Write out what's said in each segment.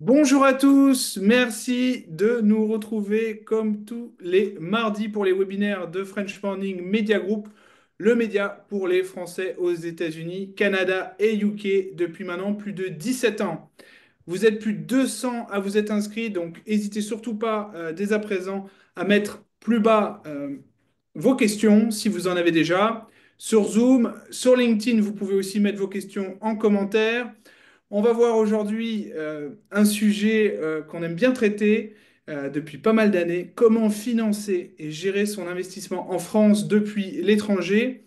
Bonjour à tous, merci de nous retrouver comme tous les mardis pour les webinaires de French Morning Media Group, le média pour les Français aux États-Unis, Canada et UK depuis maintenant plus de 17 ans. Vous êtes plus de 200 à vous être inscrits, donc n'hésitez surtout pas dès à présent à mettre plus bas vos questions si vous en avez déjà. Sur Zoom, sur LinkedIn, vous pouvez aussi mettre vos questions en commentaire. On va voir aujourd'hui un sujet qu'on aime bien traiter depuis pas mal d'années, comment financer et gérer son investissement en France depuis l'étranger.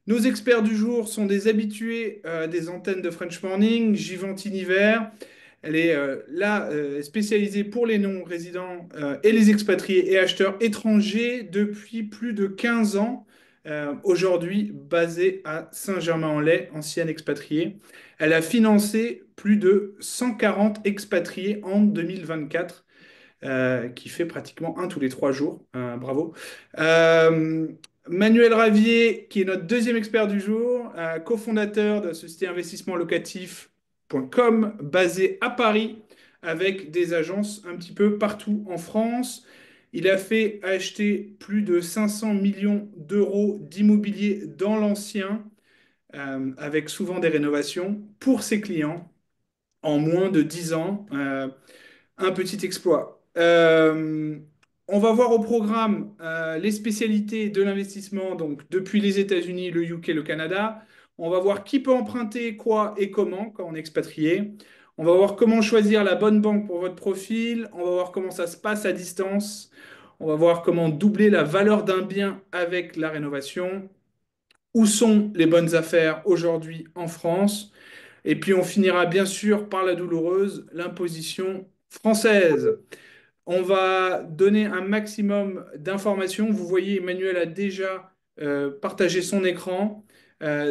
Nos experts du jour sont des habitués des antennes de French Morning, Givantine Hiver. Elle est là spécialisée pour les non-résidents et les expatriés et acheteurs étrangers depuis plus de 15 ans. Aujourd'hui basée à Saint-Germain-en-Laye, ancienne expatriée. Elle a financé plus de 140 expatriés en 2024, qui fait pratiquement un tous les 3 jours. Bravo. Euh, Manuel Ravier, qui est notre deuxième expert du jour, cofondateur de la société investissement locatif.com, basée à Paris, avec des agences un petit peu partout en France. Il a fait acheter plus de 500 millions d'euros d'immobilier dans l'ancien, avec souvent des rénovations pour ses clients en moins de 10 ans. Un petit exploit. On va voir au programme les spécialités de l'investissement, donc depuis les États-Unis, le UK, le Canada. On va voir qui peut emprunter quoi et comment quand on est expatrié. On va voir comment choisir la bonne banque pour votre profil. On va voir comment ça se passe à distance. On va voir comment doubler la valeur d'un bien avec la rénovation. Où sont les bonnes affaires aujourd'hui en France? Et puis on finira bien sûr par la douloureuse, l'imposition française. On va donner un maximum d'informations. Vous voyez, Emmanuel a déjà partagé son écran.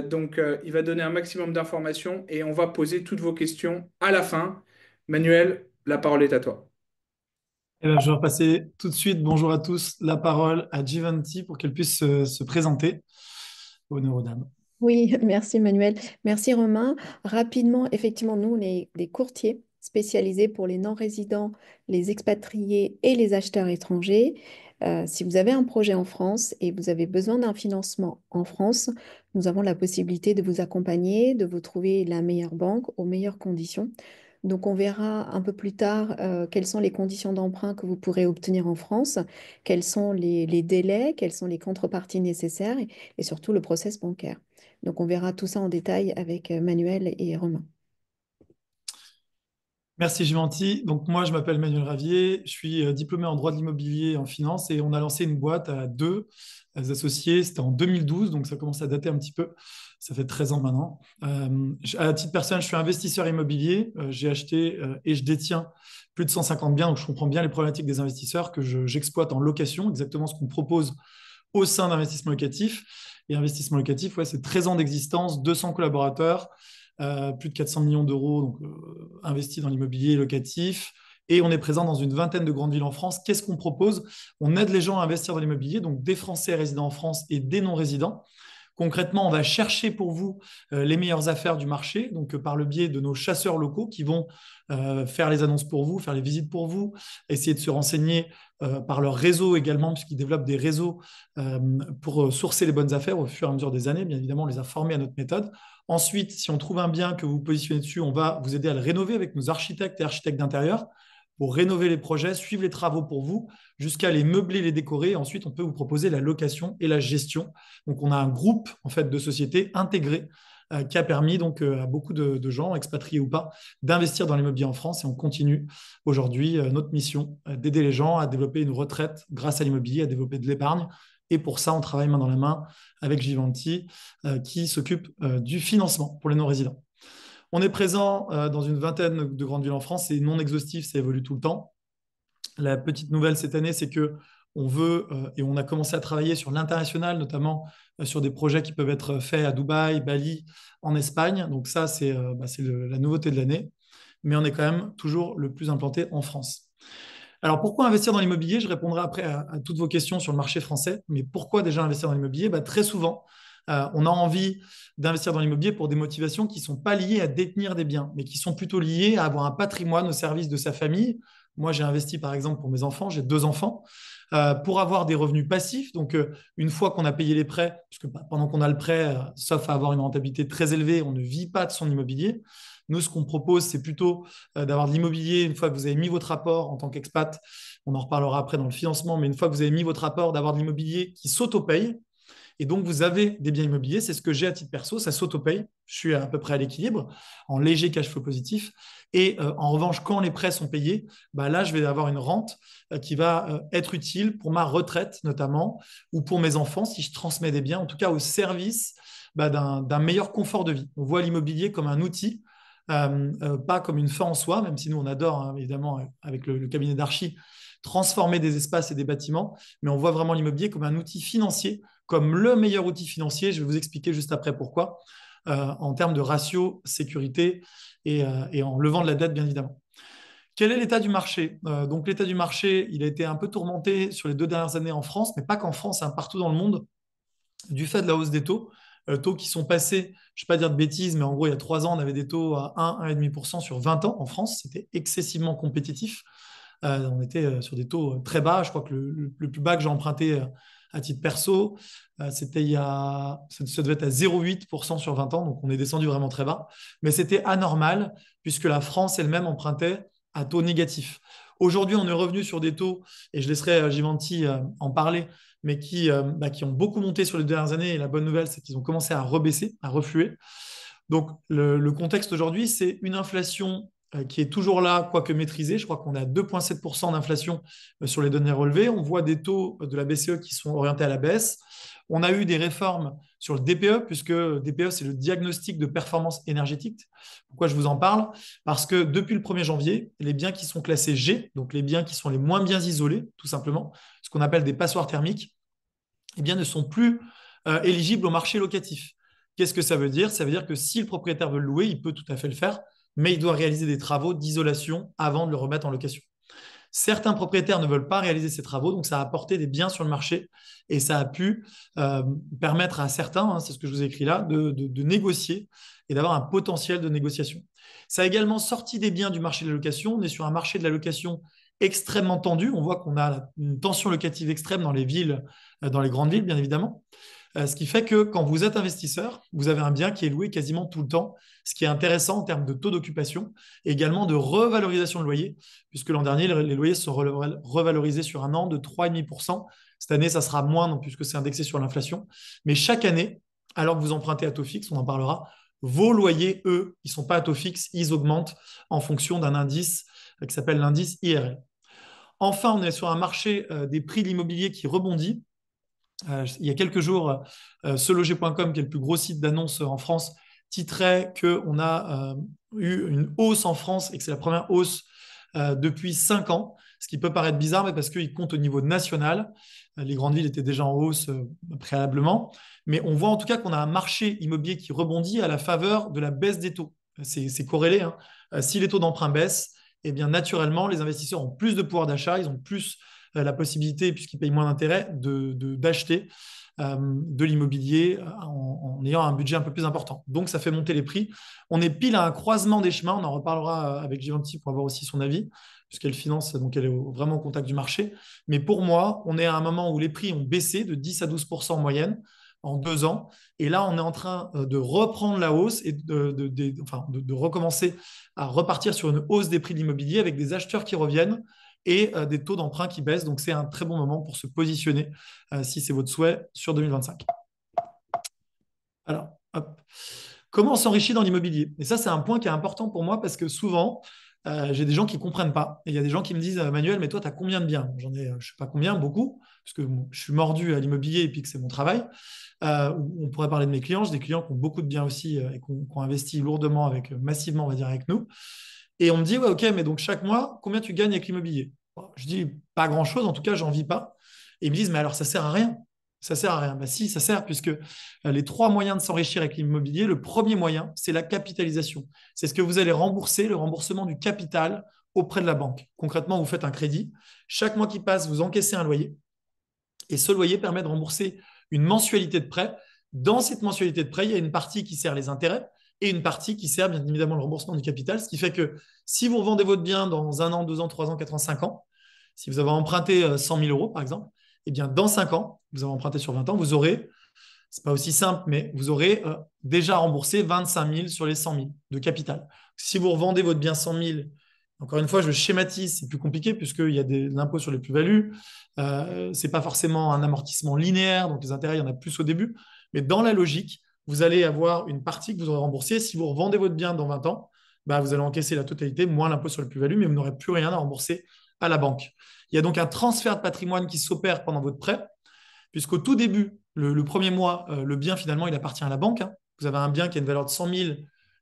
Donc, il va donner un maximum d'informations et on va poser toutes vos questions à la fin. Manuel, la parole est à toi. Je vais repasser tout de suite, bonjour à tous, la parole à Giovanti pour qu'elle puisse se présenter. Honneur aux dames. Oui, merci Manuel. Merci Romain. Rapidement, effectivement, nous, on est des courtiers spécialisés pour les non-résidents, les expatriés et les acheteurs étrangers. Si vous avez un projet en France et vous avez besoin d'un financement en France, nous avons la possibilité de vous accompagner, de vous trouver la meilleure banque aux meilleures conditions. Donc, on verra un peu plus tard quelles sont les conditions d'emprunt que vous pourrez obtenir en France, quels sont les délais, quelles sont les contreparties nécessaires et surtout le process bancaire. Donc, on verra tout ça en détail avec Manuel et Romain. Merci Giovanti. Donc moi, je m'appelle Manuel Ravier, je suis diplômé en droit de l'immobilier et en finance et on a lancé une boîte à deux associés, c'était en 2012, donc ça commence à dater un petit peu, ça fait 13 ans maintenant. À titre personnel, je suis investisseur immobilier, j'ai acheté et je détiens plus de 150 biens, donc je comprends bien les problématiques des investisseurs j'exploite en location, exactement ce qu'on propose au sein d'investissement locatif. Et investissement locatif, ouais, c'est 13 ans d'existence, 200 collaborateurs, plus de 400 millions d'euros donc, investis dans l'immobilier locatif. Et on est présent dans une vingtaine de grandes villes en France. Qu'est-ce qu'on propose? On aide les gens à investir dans l'immobilier, donc des Français résidant en France et des non-résidents. Concrètement, on va chercher pour vous les meilleures affaires du marché, donc par le biais de nos chasseurs locaux qui vont faire les annonces pour vous, faire les visites pour vous, essayer de se renseigner par leur réseau également, puisqu'ils développent des réseaux pour sourcer les bonnes affaires au fur et à mesure des années. Bien évidemment, on les a formés à notre méthode. Ensuite, si on trouve un bien que vous positionnez dessus, on va vous aider à le rénover avec nos architectes et architectes d'intérieur pour rénover les projets, suivre les travaux pour vous, jusqu'à les meubler, les décorer. Ensuite, on peut vous proposer la location et la gestion. Donc, on a un groupe en fait de sociétés intégrées qui a permis donc à beaucoup de gens, expatriés ou pas, d'investir dans l'immobilier en France. Et on continue aujourd'hui notre mission d'aider les gens à développer une retraite grâce à l'immobilier, à développer de l'épargne. Et pour ça, on travaille main dans la main avec Givanti, qui s'occupe du financement pour les non-résidents. On est présent dans une vingtaine de grandes villes en France. C'est non exhaustif, ça évolue tout le temps. La petite nouvelle cette année, c'est que on veut et on a commencé à travailler sur l'international, notamment sur des projets qui peuvent être faits à Dubaï, Bali, en Espagne. Donc ça, c'est la nouveauté de l'année. Mais on est quand même toujours le plus implanté en France. Alors pourquoi investir dans l'immobilier? Je répondrai après à toutes vos questions sur le marché français. Mais pourquoi déjà investir dans l'immobilier? Très souvent, On a envie d'investir dans l'immobilier pour des motivations qui ne sont pas liées à détenir des biens, mais qui sont plutôt liées à avoir un patrimoine au service de sa famille. Moi, j'ai investi par exemple pour mes enfants, j'ai 2 enfants, pour avoir des revenus passifs. Donc, une fois qu'on a payé les prêts, puisque pendant qu'on a le prêt, sauf à avoir une rentabilité très élevée, on ne vit pas de son immobilier. Nous, ce qu'on propose, c'est plutôt d'avoir de l'immobilier une fois que vous avez mis votre rapport en tant qu'expat. On en reparlera après dans le financement, mais une fois que vous avez mis votre rapport, d'avoir de l'immobilier qui s'auto-paye. Et donc, vous avez des biens immobiliers. C'est ce que j'ai à titre perso. Ça s'auto-paye. Je suis à peu près à l'équilibre, en léger cash flow positif. Et en revanche, quand les prêts sont payés, bah là, je vais avoir une rente qui va être utile pour ma retraite, notamment, ou pour mes enfants, si je transmets des biens, en tout cas au service d'un meilleur confort de vie. On voit l'immobilier comme un outil, pas comme une fin en soi, même si nous, on adore, hein, évidemment, avec le cabinet d'archi, transformer des espaces et des bâtiments, mais on voit vraiment l'immobilier comme un outil financier, comme le meilleur outil financier. Je vais vous expliquer juste après pourquoi, en termes de ratio, sécurité et en levant de la dette, bien évidemment. Quel est l'état du marché? Donc, l'état du marché, il a été un peu tourmenté sur les 2 dernières années en France, mais pas qu'en France, hein, partout dans le monde, du fait de la hausse des taux. Taux qui sont passés, je ne vais pas dire de bêtises, mais en gros, il y a 3 ans, on avait des taux à 1, 1,5% sur 20 ans en France. C'était excessivement compétitif. On était sur des taux très bas. Je crois que le plus bas que j'ai emprunté à titre perso, c'était ça devait être à 0,8% sur 20 ans. Donc, on est descendu vraiment très bas. Mais c'était anormal puisque la France elle-même empruntait à taux négatif. Aujourd'hui, on est revenu sur des taux, et je laisserai Givenchy en parler, mais qui ont beaucoup monté sur les 2 dernières années. Et la bonne nouvelle, c'est qu'ils ont commencé à rebaisser, à refluer. Donc, le contexte aujourd'hui, c'est une inflation qui est toujours là, quoique maîtrisée. Je crois qu'on est à 2,7% d'inflation sur les données relevées. On voit des taux de la BCE qui sont orientés à la baisse. On a eu des réformes sur le DPE, puisque DPE, c'est le diagnostic de performance énergétique. Pourquoi je vous en parle? Parce que depuis le 1er janvier, les biens qui sont classés G, donc les biens qui sont les moins bien isolés, tout simplement, ce qu'on appelle des passoires thermiques, eh bien, ne sont plus éligibles au marché locatif. Qu'est-ce que ça veut dire? Ça veut dire que si le propriétaire veut le louer, il peut tout à fait le faire, mais il doit réaliser des travaux d'isolation avant de le remettre en location. Certains propriétaires ne veulent pas réaliser ces travaux, donc ça a apporté des biens sur le marché et ça a pu permettre à certains, hein, c'est ce que je vous ai écrit là, de négocier et d'avoir un potentiel de négociation. Ça a également sorti des biens du marché de la location. On est sur un marché de la location extrêmement tendu. On voit qu'on a une tension locative extrême dans les villes, dans les grandes villes, bien évidemment. Ce qui fait que quand vous êtes investisseur, vous avez un bien qui est loué quasiment tout le temps, ce qui est intéressant en termes de taux d'occupation et également de revalorisation de loyer, puisque l'an dernier, les loyers sont revalorisés sur un an de 3,5%. Cette année, ça sera moins, donc, puisque c'est indexé sur l'inflation. Mais chaque année, alors que vous empruntez à taux fixe, on en parlera, vos loyers, eux, ils ne sont pas à taux fixe, ils augmentent en fonction d'un indice qui s'appelle l'indice IRL. Enfin, on est sur un marché des prix de l'immobilier qui rebondit. Il y a quelques jours, seloger.com, qui est le plus gros site d'annonces en France, titrait qu'on a eu une hausse en France et que c'est la première hausse depuis 5 ans, ce qui peut paraître bizarre, mais parce qu'ils comptent au niveau national. Les grandes villes étaient déjà en hausse préalablement, mais on voit en tout cas qu'on a un marché immobilier qui rebondit à la faveur de la baisse des taux. C'est corrélé, hein. Si les taux d'emprunt baissent, eh bien, naturellement, les investisseurs ont plus de pouvoir d'achat, ils ont plus la possibilité, puisqu'ils payent moins d'intérêt, d'acheter de l'immobilier en ayant un budget un peu plus important. Donc, ça fait monter les prix. On est pile à un croisement des chemins. On en reparlera avec Givenchy pour avoir aussi son avis, puisqu'elle finance, donc elle est vraiment au contact du marché. Mais pour moi, on est à un moment où les prix ont baissé de 10 à 12% en moyenne en 2 ans. Et là, on est en train de reprendre la hausse et de recommencer à repartir sur une hausse des prix de l'immobilier avec des acheteurs qui reviennent et des taux d'emprunt qui baissent. Donc, c'est un très bon moment pour se positionner, si c'est votre souhait, sur 2025. Alors, hop. Comment on s'enrichit dans l'immobilier? Et ça, c'est un point qui est important pour moi parce que souvent, j'ai des gens qui ne comprennent pas. Et il y a des gens qui me disent, Manuel, mais toi, tu as combien de biens? J'en ai, je ne sais pas combien, beaucoup, parce que je suis mordu à l'immobilier et puis que c'est mon travail. On pourrait parler de mes clients. J'ai des clients qui ont beaucoup de biens aussi et qui ont investi lourdement, massivement, on va dire, avec nous. Et on me dit, ouais, ok, mais donc chaque mois, combien tu gagnes avec l'immobilier? Bon, je dis, pas grand-chose, en tout cas, j'en vis pas. Et ils me disent, mais alors ça sert à rien. Ça sert à rien. Bah si, ça sert, puisque les 3 moyens de s'enrichir avec l'immobilier, le premier moyen, c'est la capitalisation. C'est ce que vous allez rembourser, le remboursement du capital auprès de la banque. Concrètement, vous faites un crédit. Chaque mois qui passe, vous encaissez un loyer. Et ce loyer permet de rembourser une mensualité de prêt Dans cette mensualité de prêt, il y a une partie qui sert les intérêts et une partie qui sert bien évidemment le remboursement du capital, ce qui fait que si vous revendez votre bien dans 1 an, 2 ans, 3 ans, 4 ans, 5 ans, si vous avez emprunté 100 000 euros par exemple, eh bien dans 5 ans, vous avez emprunté sur 20 ans, vous aurez, c'est pas aussi simple, mais vous aurez déjà remboursé 25 000 sur les 100 000 de capital. Si vous revendez votre bien 100 000, encore une fois, je schématise, c'est plus compliqué puisqu'il y a l'impôt sur les plus-values. Ce n'est pas forcément un amortissement linéaire, donc les intérêts, il y en a plus au début. Mais dans la logique, vous allez avoir une partie que vous aurez remboursée. Si vous revendez votre bien dans 20 ans, bah, vous allez encaisser la totalité, moins l'impôt sur les plus-values, mais vous n'aurez plus rien à rembourser à la banque. Il y a donc un transfert de patrimoine qui s'opère pendant votre prêt, puisqu'au tout début, le premier mois, le bien, finalement, il appartient à la banque. Hein. Vous avez un bien qui a une valeur de 100 000,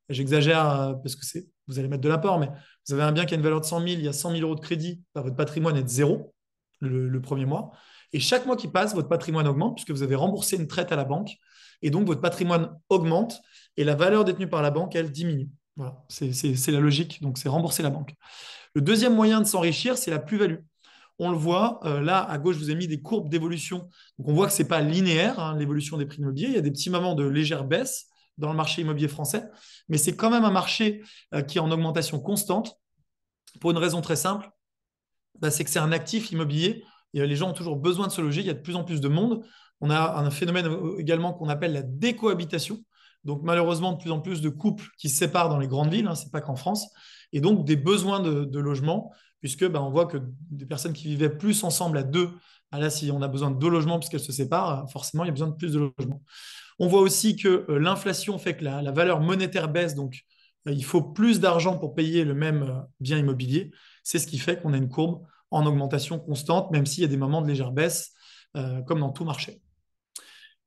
j'exagère parce que vous allez mettre de l'apport, mais vous avez un bien qui a une valeur de 100 000, il y a 100 000 euros de crédit, bah, votre patrimoine est de zéro le premier mois. Et chaque mois qui passe, votre patrimoine augmente puisque vous avez remboursé une traite à la banque. Et donc, votre patrimoine augmente et la valeur détenue par la banque, elle diminue. Voilà, c'est la logique. Donc, c'est rembourser la banque. Le deuxième moyen de s'enrichir, c'est la plus-value. On le voit, là, à gauche, je vous ai mis des courbes d'évolution. Donc, on voit que ce n'est pas linéaire, hein, l'évolution des prix immobiliers. Il y a des petits moments de légère baisse dans le marché immobilier français, mais c'est quand même un marché qui est en augmentation constante pour une raison très simple, bah, c'est que c'est un actif immobilier. Et les gens ont toujours besoin de se loger. Il y a de plus en plus de monde. On a un phénomène également qu'on appelle la décohabitation. Donc, malheureusement, de plus en plus de couples qui se séparent dans les grandes villes, hein, ce n'est pas qu'en France, et donc des besoins de logement, puisque bah, on voit que des personnes qui vivaient plus ensemble à deux, bah, là, si on a besoin de 2 logements puisqu'elles se séparent, forcément, il y a besoin de plus de logements. On voit aussi que l'inflation fait que la valeur monétaire baisse, donc il faut plus d'argent pour payer le même bien immobilier. C'est ce qui fait qu'on a une courbe en augmentation constante, même s'il y a des moments de légère baisse, comme dans tout marché.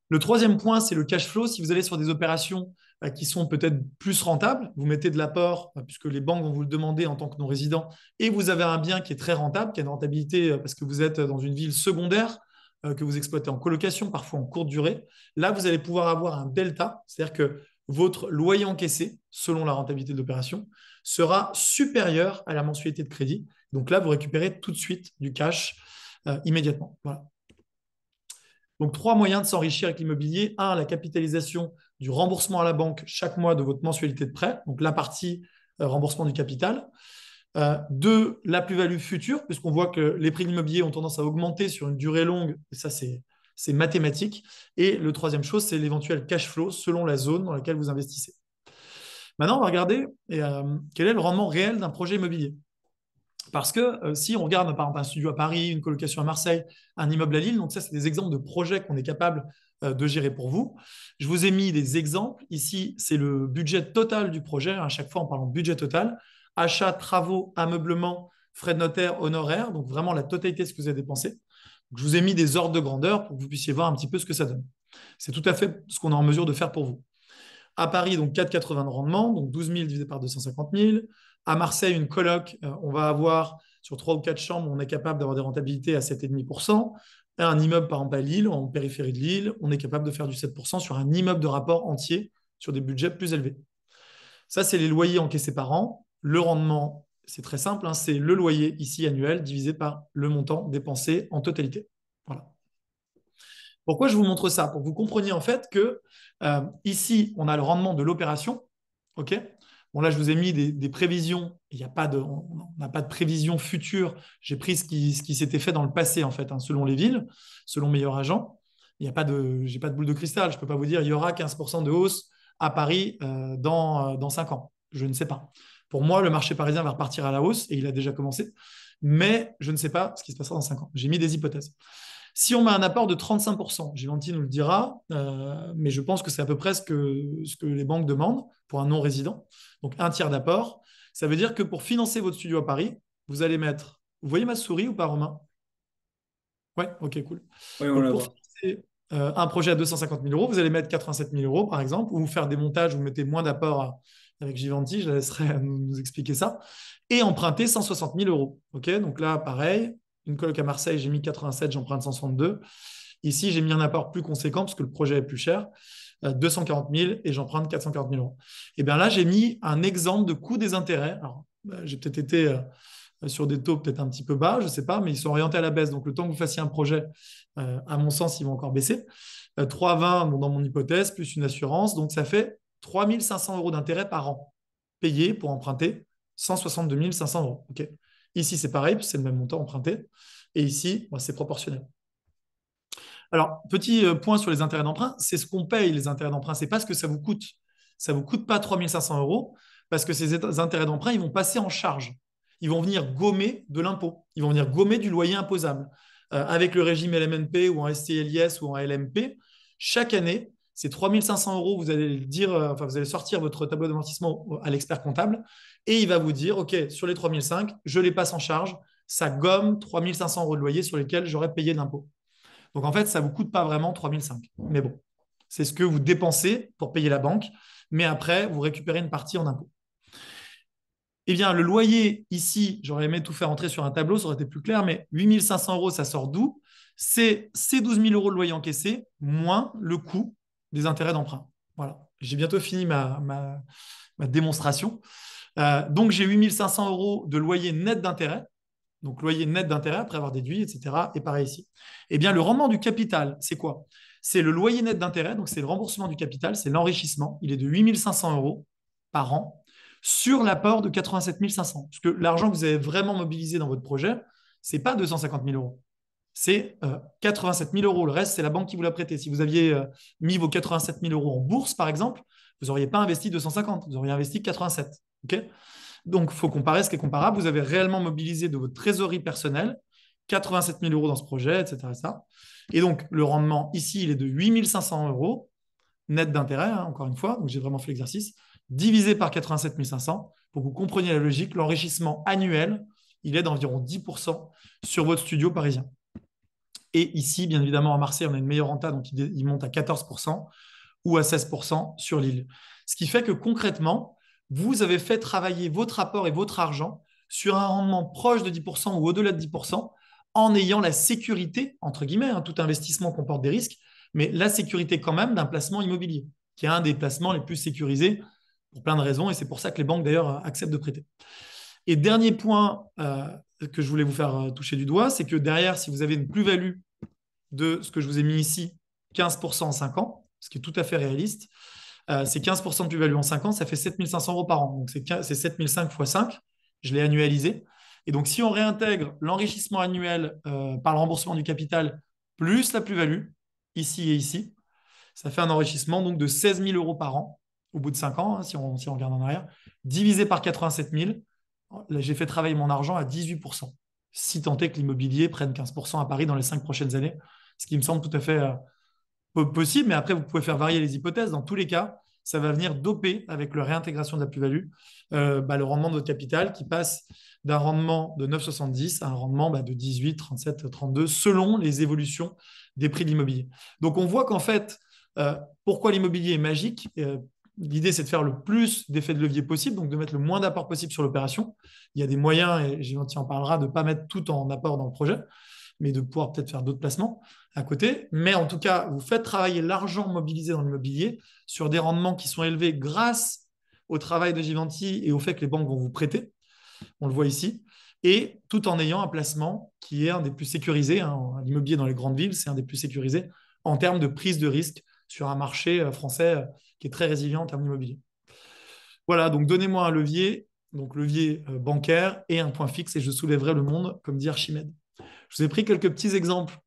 Le troisième point, c'est le cash flow. Si vous allez sur des opérations qui sont peut-être plus rentables, vous mettez de l'apport, puisque les banques vont vous le demander en tant que non-résident, et vous avez un bien qui est très rentable, qui a une rentabilité parce que vous êtes dans une ville secondaire, que vous exploitez en colocation, parfois en courte durée. Là, vous allez pouvoir avoir un delta, c'est-à-dire que votre loyer encaissé, selon la rentabilité de l'opération, sera supérieur à la mensualité de crédit. Donc là, vous récupérez tout de suite du cash immédiatement. Voilà. Donc, 3 moyens de s'enrichir avec l'immobilier. 1, la capitalisation du remboursement à la banque chaque mois de votre mensualité de prêt, donc la partie remboursement du capital. 2, la plus-value future, puisqu'on voit que les prix de l'immobilier ont tendance à augmenter sur une durée longue, et ça c'est mathématique. Et le troisième chose, c'est l'éventuel cash flow selon la zone dans laquelle vous investissez. Maintenant, on va regarder quel est le rendement réel d'un projet immobilier. Parce que si on regarde par exemple un studio à Paris, une colocation à Marseille, un immeuble à Lille, donc ça c'est des exemples de projets qu'on est capable de gérer pour vous. Je vous ai mis des exemples. Ici, c'est le budget total du projet. À chaque fois, en parlant de budget total, achat, travaux, ameublement, frais de notaire, honoraires, donc vraiment la totalité de ce que vous avez dépensé. Donc, je vous ai mis des ordres de grandeur pour que vous puissiez voir un petit peu ce que ça donne. C'est tout à fait ce qu'on est en mesure de faire pour vous. À Paris, donc 4,80 de rendement, donc 12 000 divisé par 250 000. À Marseille, une coloc, on va avoir sur 3 ou 4 chambres, on est capable d'avoir des rentabilités à 7,5%. Un immeuble, par exemple, à Lille, en périphérie de Lille, on est capable de faire du 7% sur un immeuble de rapport entier sur des budgets plus élevés. Ça, c'est les loyers encaissés par an. Le rendement, c'est très simple, hein, c'est le loyer ici annuel divisé par le montant dépensé en totalité. Voilà. Pourquoi je vous montre ça? Pour que vous compreniez en fait que ici, on a le rendement de l'opération. OK? Bon, là, je vous ai mis des prévisions. On n'a pas de prévision future. J'ai pris ce qui s'était fait dans le passé, en fait, hein, selon les villes, selon Meilleur Agent. Je n'ai pas de boule de cristal. Je ne peux pas vous dire il y aura 15% de hausse à Paris dans 5 ans. Je ne sais pas. Pour moi, le marché parisien va repartir à la hausse et il a déjà commencé. Mais je ne sais pas ce qui se passera dans 5 ans. J'ai mis des hypothèses. Si on met un apport de 35%, Givenchy nous le dira, mais je pense que c'est à peu près ce que les banques demandent pour un non-résident. Donc, un tiers d'apport. Ça veut dire que pour financer votre studio à Paris, vous allez mettre… Vous voyez ma souris ou pas, Romain? Ouais, ok, cool. Oui, on Donc, la pour voit. financer un projet à 250 000 euros, vous allez mettre 87 000 euros, par exemple, ou faire des montages, vous mettez moins d'apport avec Givenchy, je la laisserai nous expliquer ça, et emprunter 160 000 euros. Ok, donc là, pareil. Une coloc à Marseille, j'ai mis 87, j'emprunte 162. Ici, j'ai mis un apport plus conséquent parce que le projet est plus cher, 240 000 et j'emprunte 440 000 euros. Et bien là, j'ai mis un exemple de coût des intérêts. Alors, j'ai peut-être été sur des taux peut-être un petit peu bas, je ne sais pas, mais ils sont orientés à la baisse. Donc, le temps que vous fassiez un projet, à mon sens, ils vont encore baisser. 3,20 bon, dans mon hypothèse, plus une assurance. Donc, ça fait 3 500 euros d'intérêt par an payé pour emprunter 162 500 euros. OK. Ici, c'est pareil, c'est le même montant emprunté. Et ici, c'est proportionnel. Alors, petit point sur les intérêts d'emprunt, c'est ce qu'on paye les intérêts d'emprunt, c'est pas ce que ça vous coûte. Ça ne vous coûte pas 3 500 euros parce que ces intérêts d'emprunt, ils vont passer en charge. Ils vont venir gommer de l'impôt. Ils vont venir gommer du loyer imposable. Avec le régime LMNP ou en STLIS ou en LMP, chaque année, ces 3 500 euros, vous allez le dire, vous allez sortir votre tableau d'amortissement à l'expert comptable et il va vous dire, OK, sur les 3 500, je les passe en charge. Ça gomme 3 500 euros de loyer sur lesquels j'aurais payé de l'impôt. Donc, en fait, ça ne vous coûte pas vraiment 3 500. Mais bon, c'est ce que vous dépensez pour payer la banque. Mais après, vous récupérez une partie en impôt. Eh bien, le loyer, ici, j'aurais aimé tout faire entrer sur un tableau, ça aurait été plus clair, mais 8 500 euros, ça sort d'où? C'est ces 12 000 euros de loyer encaissé, moins le coût des intérêts d'emprunt. Voilà. J'ai bientôt fini ma démonstration. Donc, j'ai 8 500 euros de loyer net d'intérêt. Donc, loyer net d'intérêt après avoir déduit, etc. Et pareil ici. Eh bien, le rendement du capital, c'est quoi? C'est le loyer net d'intérêt, donc c'est le remboursement du capital, c'est l'enrichissement. Il est de 8 500 euros par an sur l'apport de 87 500. Parce que l'argent que vous avez vraiment mobilisé dans votre projet, ce n'est pas 250 000 euros. C'est 87 000 euros. Le reste, c'est la banque qui vous l'a prêté. Si vous aviez mis vos 87 000 euros en bourse, par exemple, vous n'auriez pas investi 250, vous auriez investi 87. OK? Donc, il faut comparer ce qui est comparable. Vous avez réellement mobilisé de votre trésorerie personnelle 87 000 euros dans ce projet, etc. Et donc, le rendement ici, il est de 8 500 euros net d'intérêt, hein, encore une fois. Donc, j'ai vraiment fait l'exercice. Divisé par 87 500, pour que vous compreniez la logique, l'enrichissement annuel, il est d'environ 10% sur votre studio parisien. Et ici, bien évidemment, à Marseille, on a une meilleure renta, donc il monte à 14% ou à 16% sur l'île. Ce qui fait que concrètement, vous avez fait travailler votre apport et votre argent sur un rendement proche de 10% ou au-delà de 10% en ayant la sécurité, entre guillemets, hein, tout investissement comporte des risques, mais la sécurité quand même d'un placement immobilier, qui est un des placements les plus sécurisés pour plein de raisons, et c'est pour ça que les banques d'ailleurs acceptent de prêter. Et dernier point que je voulais vous faire toucher du doigt, c'est que derrière, si vous avez une plus-value de ce que je vous ai mis ici, 15% en 5 ans, ce qui est tout à fait réaliste, c'est 15% de plus-value en 5 ans, ça fait 7 500 euros par an. Donc, c'est 7 500 x 5. Je l'ai annualisé. Et donc, si on réintègre l'enrichissement annuel par le remboursement du capital plus la plus-value, ici et ici, ça fait un enrichissement donc, de 16 000 euros par an au bout de 5 ans, hein, si on regarde en arrière, divisé par 87 000. Là, j'ai fait travailler mon argent à 18%, si tant est que l'immobilier prenne 15% à Paris dans les 5 prochaines années, ce qui me semble tout à fait possible, mais après, vous pouvez faire varier les hypothèses. Dans tous les cas, ça va venir doper avec la réintégration de la plus-value le rendement de votre capital qui passe d'un rendement de 9,70 à un rendement de 18, 37, 32 selon les évolutions des prix de l'immobilier. Donc, on voit qu'en fait, pourquoi l'immobilier est magique? L'idée, c'est de faire le plus d'effets de levier possible, donc de mettre le moins d'apport possible sur l'opération. Il y a des moyens, et Givenchy en parlera, de ne pas mettre tout en apport dans le projet, mais de pouvoir peut-être faire d'autres placements à côté. Mais en tout cas, vous faites travailler l'argent mobilisé dans l'immobilier sur des rendements qui sont élevés grâce au travail de Givenchy et au fait que les banques vont vous prêter. On le voit ici. Et tout en ayant un placement qui est un des plus sécurisés. Hein. L'immobilier dans les grandes villes, c'est un des plus sécurisés en termes de prise de risque sur un marché français qui est très résilient en termes d'immobilier. Voilà, donc donnez-moi un levier, donc levier bancaire et un point fixe et je soulèverai le monde, comme dit Archimède. Je vous ai pris quelques petits exemples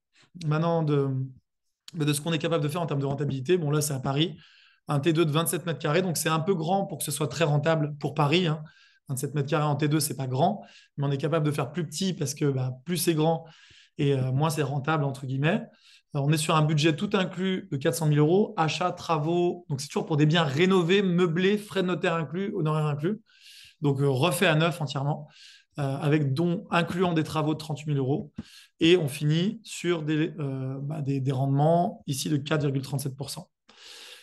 maintenant de ce qu'on est capable de faire en termes de rentabilité. Bon, là, c'est à Paris, un T2 de 27 mètres carrés, donc c'est un peu grand pour que ce soit très rentable pour Paris. Hein. 27 mètres carrés en T2, ce n'est pas grand, mais on est capable de faire plus petit parce que plus c'est grand et moins c'est rentable, entre guillemets. On est sur un budget tout inclus de 400 000 euros, achats, travaux, donc c'est toujours pour des biens rénovés, meublés, frais de notaire inclus, honoraires inclus, donc refait à neuf entièrement. Avec dont incluant des travaux de 38 000 euros. Et on finit sur des rendements ici de 4,37%.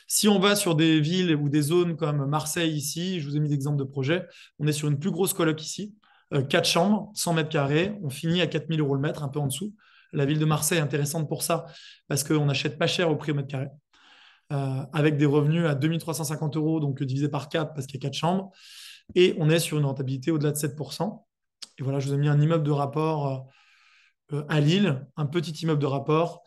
Si on va sur des villes ou des zones comme Marseille ici, je vous ai mis d'exemples de projets, on est sur une plus grosse coloc ici, 4 chambres, 100 mètres carrés, on finit à 4 000 euros le mètre, un peu en dessous. La ville de Marseille est intéressante pour ça, parce qu'on n'achète pas cher au prix au mètre carré, avec des revenus à 2 350 euros, donc divisé par 4 parce qu'il y a 4 chambres, et on est sur une rentabilité au-delà de 7%. Et voilà, je vous ai mis un immeuble de rapport à Lille, un petit immeuble de rapport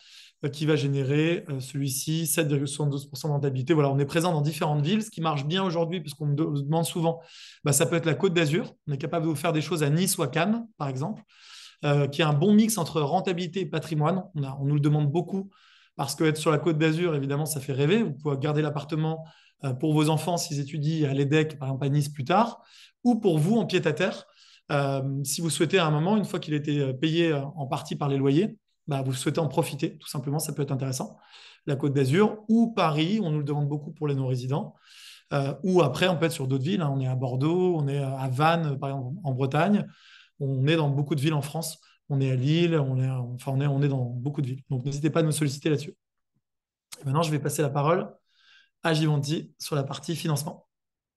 qui va générer celui-ci 7,72% de rentabilité. Voilà, on est présent dans différentes villes. Ce qui marche bien aujourd'hui, puisqu'on me demande souvent, bah, ça peut être la Côte d'Azur. On est capable de vous faire des choses à Nice ou à Cannes, par exemple, qui a un bon mix entre rentabilité et patrimoine. On nous le demande beaucoup parce qu'être sur la Côte d'Azur, évidemment, ça fait rêver. Vous pouvez garder l'appartement pour vos enfants s'ils étudient à l'EDEC, par exemple à Nice plus tard, ou pour vous en pied-à-terre. Si vous souhaitez à un moment, une fois qu'il a été payé en partie par les loyers, bah, vous souhaitez en profiter, tout simplement, ça peut être intéressant. La Côte d'Azur ou Paris, on nous le demande beaucoup pour les non-résidents. Ou après, on peut être sur d'autres villes, hein. On est à Bordeaux, on est à Vannes, par exemple, en Bretagne. On est dans beaucoup de villes en France. On est à Lille, on est dans beaucoup de villes. Donc, n'hésitez pas à nous solliciter là-dessus. Et maintenant, je vais passer la parole à Givenchy sur la partie financement.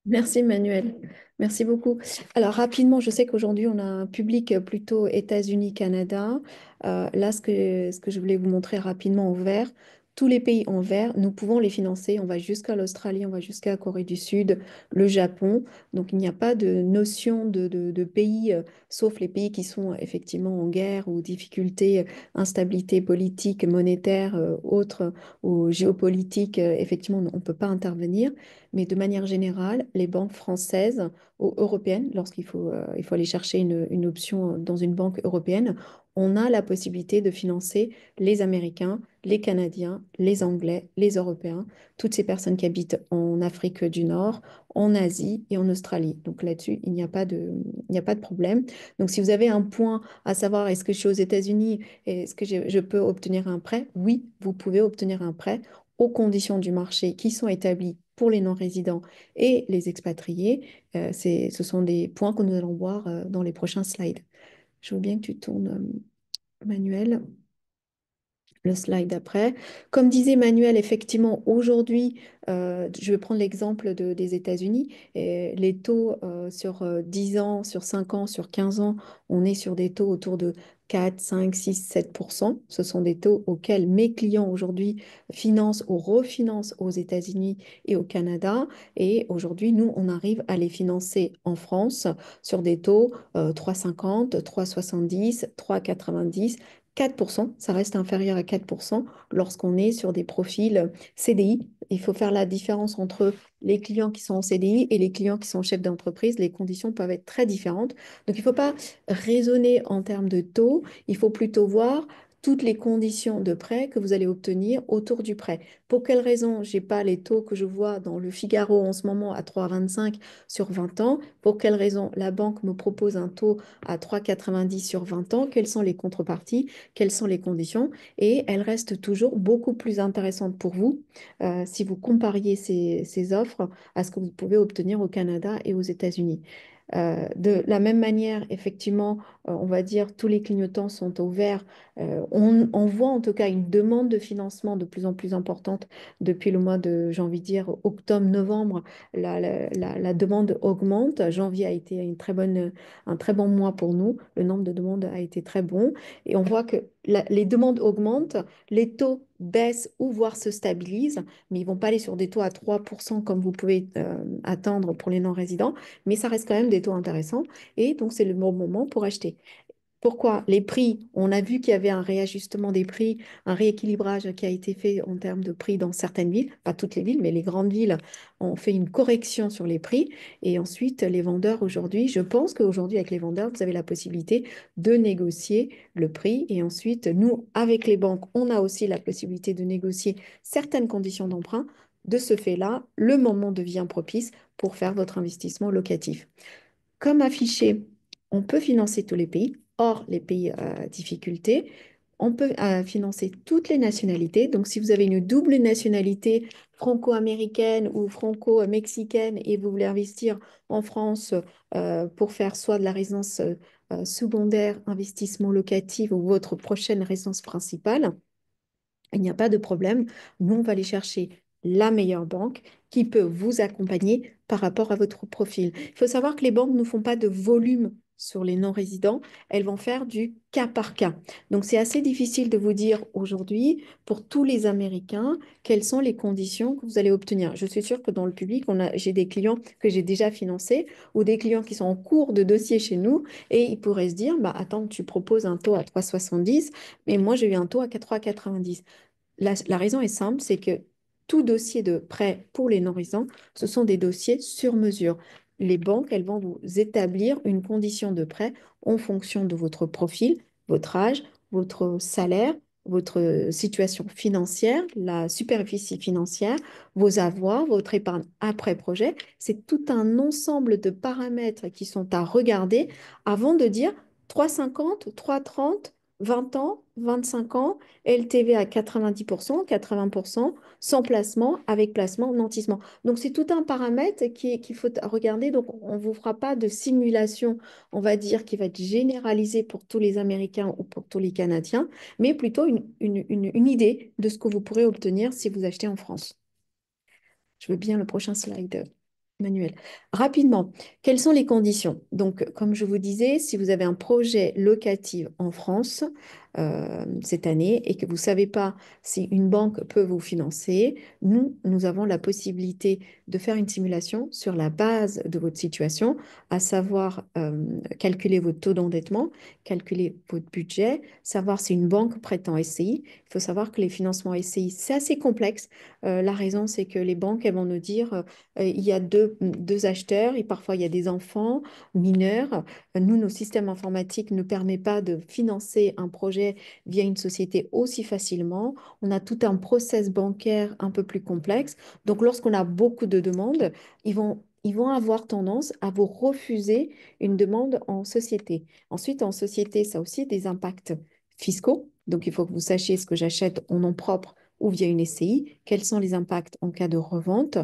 Merci Manuel, merci beaucoup. Alors rapidement, je sais qu'aujourd'hui on a un public plutôt États-Unis, Canada. Là, ce que je voulais vous montrer rapidement en vert, tous les pays en vert, nous pouvons les financer. On va jusqu'à l'Australie, on va jusqu'à la Corée du Sud, le Japon. Donc il n'y a pas de notion de pays, sauf les pays qui sont effectivement en guerre ou difficultés, instabilité politique, monétaire, autres, ou géopolitique. Effectivement, on ne peut pas intervenir. Mais de manière générale, les banques françaises ou européennes, il faut aller chercher une option dans une banque européenne, on a la possibilité de financer les Américains, les Canadiens, les Anglais, les Européens, toutes ces personnes qui habitent en Afrique du Nord, en Asie et en Australie. Donc là-dessus, il n'y a pas de problème. Donc si vous avez un point à savoir, est-ce que je suis aux États-Unis, est-ce que je peux obtenir un prêt? Oui, vous pouvez obtenir un prêt aux conditions du marché qui sont établies pour les non-résidents et les expatriés. Ce sont des points que nous allons voir dans les prochains slides. Je veux bien que tu tournes, Manuel, le slide d'après. Comme disait Manuel, effectivement, aujourd'hui, je vais prendre l'exemple des États-Unis. Et les taux sur 10 ans, sur 5 ans, sur 15 ans, on est sur des taux autour de 4, 5, 6, 7%. Ce sont des taux auxquels mes clients aujourd'hui financent ou refinancent aux États-Unis et au Canada. Et aujourd'hui, nous, on arrive à les financer en France sur des taux 3,50, 3,70, 3,90. 4%, ça reste inférieur à 4% lorsqu'on est sur des profils CDI. Il faut faire la différence entre les clients qui sont en CDI et les clients qui sont chefs d'entreprise. Les conditions peuvent être très différentes. Donc, il ne faut pas raisonner en termes de taux. Il faut plutôt voir toutes les conditions de prêt que vous allez obtenir autour du prêt. Pour quelles raisons je n'ai pas les taux que je vois dans le Figaro en ce moment à 3,25 sur 20 ans? Pour quelles raisons la banque me propose un taux à 3,90 sur 20 ans? Quelles sont les contreparties? Quelles sont les conditions? Et elles restent toujours beaucoup plus intéressantes pour vous si vous compariez ces offres à ce que vous pouvez obtenir au Canada et aux États-Unis. De la même manière, effectivement, on va dire tous les clignotants sont au vert. On voit en tout cas une demande de financement de plus en plus importante depuis le mois de, j'ai envie de dire, octobre-novembre. La demande augmente. Janvier a été un très bon mois pour nous. Le nombre de demandes a été très bon. Et on voit que les demandes augmentent, les taux baissent ou voire se stabilisent, mais ils ne vont pas aller sur des taux à 3% comme vous pouvez attendre pour les non-résidents, mais ça reste quand même des taux intéressants. Et donc, c'est le bon moment pour acheter. Pourquoi? Les prix, on a vu qu'il y avait un réajustement des prix, un rééquilibrage qui a été fait en termes de prix dans certaines villes, pas toutes les villes, mais les grandes villes ont fait une correction sur les prix. Et ensuite, les vendeurs aujourd'hui, je pense qu'aujourd'hui, avec les vendeurs, vous avez la possibilité de négocier le prix. Et ensuite, nous, avec les banques, on a aussi la possibilité de négocier certaines conditions d'emprunt. De ce fait-là, le moment devient propice pour faire votre investissement locatif. Comme affiché, on peut financer tous les pays, hors les pays à difficulté. On peut financer toutes les nationalités. Donc, si vous avez une double nationalité franco-américaine ou franco-mexicaine et vous voulez investir en France pour faire soit de la résidence secondaire, investissement locatif ou votre prochaine résidence principale, il n'y a pas de problème. Nous, on va aller chercher la meilleure banque qui peut vous accompagner par rapport à votre profil. Il faut savoir que les banques ne font pas de volume sur les non-résidents, elles vont faire du cas par cas. Donc, c'est assez difficile de vous dire aujourd'hui, pour tous les Américains, quelles sont les conditions que vous allez obtenir. Je suis sûre que dans le public, j'ai des clients que j'ai déjà financés ou des clients qui sont en cours de dossier chez nous et ils pourraient se dire, bah, attends, tu proposes un taux à 3,70, mais moi, j'ai eu un taux à 3,90. La raison est simple, c'est que tout dossier de prêt pour les non-résidents, ce sont des dossiers sur mesure. Les banques, elles vont vous établir une condition de prêt en fonction de votre profil, votre âge, votre salaire, votre situation financière, la superficie financière, vos avoirs, votre épargne après projet. C'est tout un ensemble de paramètres qui sont à regarder avant de dire 3,50, 3,30, 20 ans, 25 ans. LTV à 90%, 80%, sans placement, avec placement, nantissement. Donc, c'est tout un paramètre qu'il faut regarder. Donc, on ne vous fera pas de simulation, on va dire, qui va être généralisée pour tous les Américains ou pour tous les Canadiens, mais plutôt une idée de ce que vous pourrez obtenir si vous achetez en France. Je veux bien le prochain slide. Manuel. Rapidement, quelles sont les conditions? Donc, comme je vous disais, si vous avez un projet locatif en France cette année et que vous ne savez pas si une banque peut vous financer, nous avons la possibilité de faire une simulation sur la base de votre situation, à savoir calculer votre taux d'endettement, calculer votre budget, savoir si une banque prête en SCI. Il faut savoir que les financements SCI, c'est assez complexe. La raison, c'est que les banques, elles vont nous dire il y a deux acheteurs et parfois il y a des enfants mineurs. Nous, nos systèmes informatiques ne permettent pas de financer un projet via une société aussi facilement. On a tout un process bancaire un peu plus complexe. Donc, lorsqu'on a beaucoup de demandes, ils vont avoir tendance à vous refuser une demande en société. Ensuite, en société, ça a aussi des impacts fiscaux. Donc, il faut que vous sachiez ce que j'achète en nom propre ou via une SCI, quels sont les impacts en cas de revente,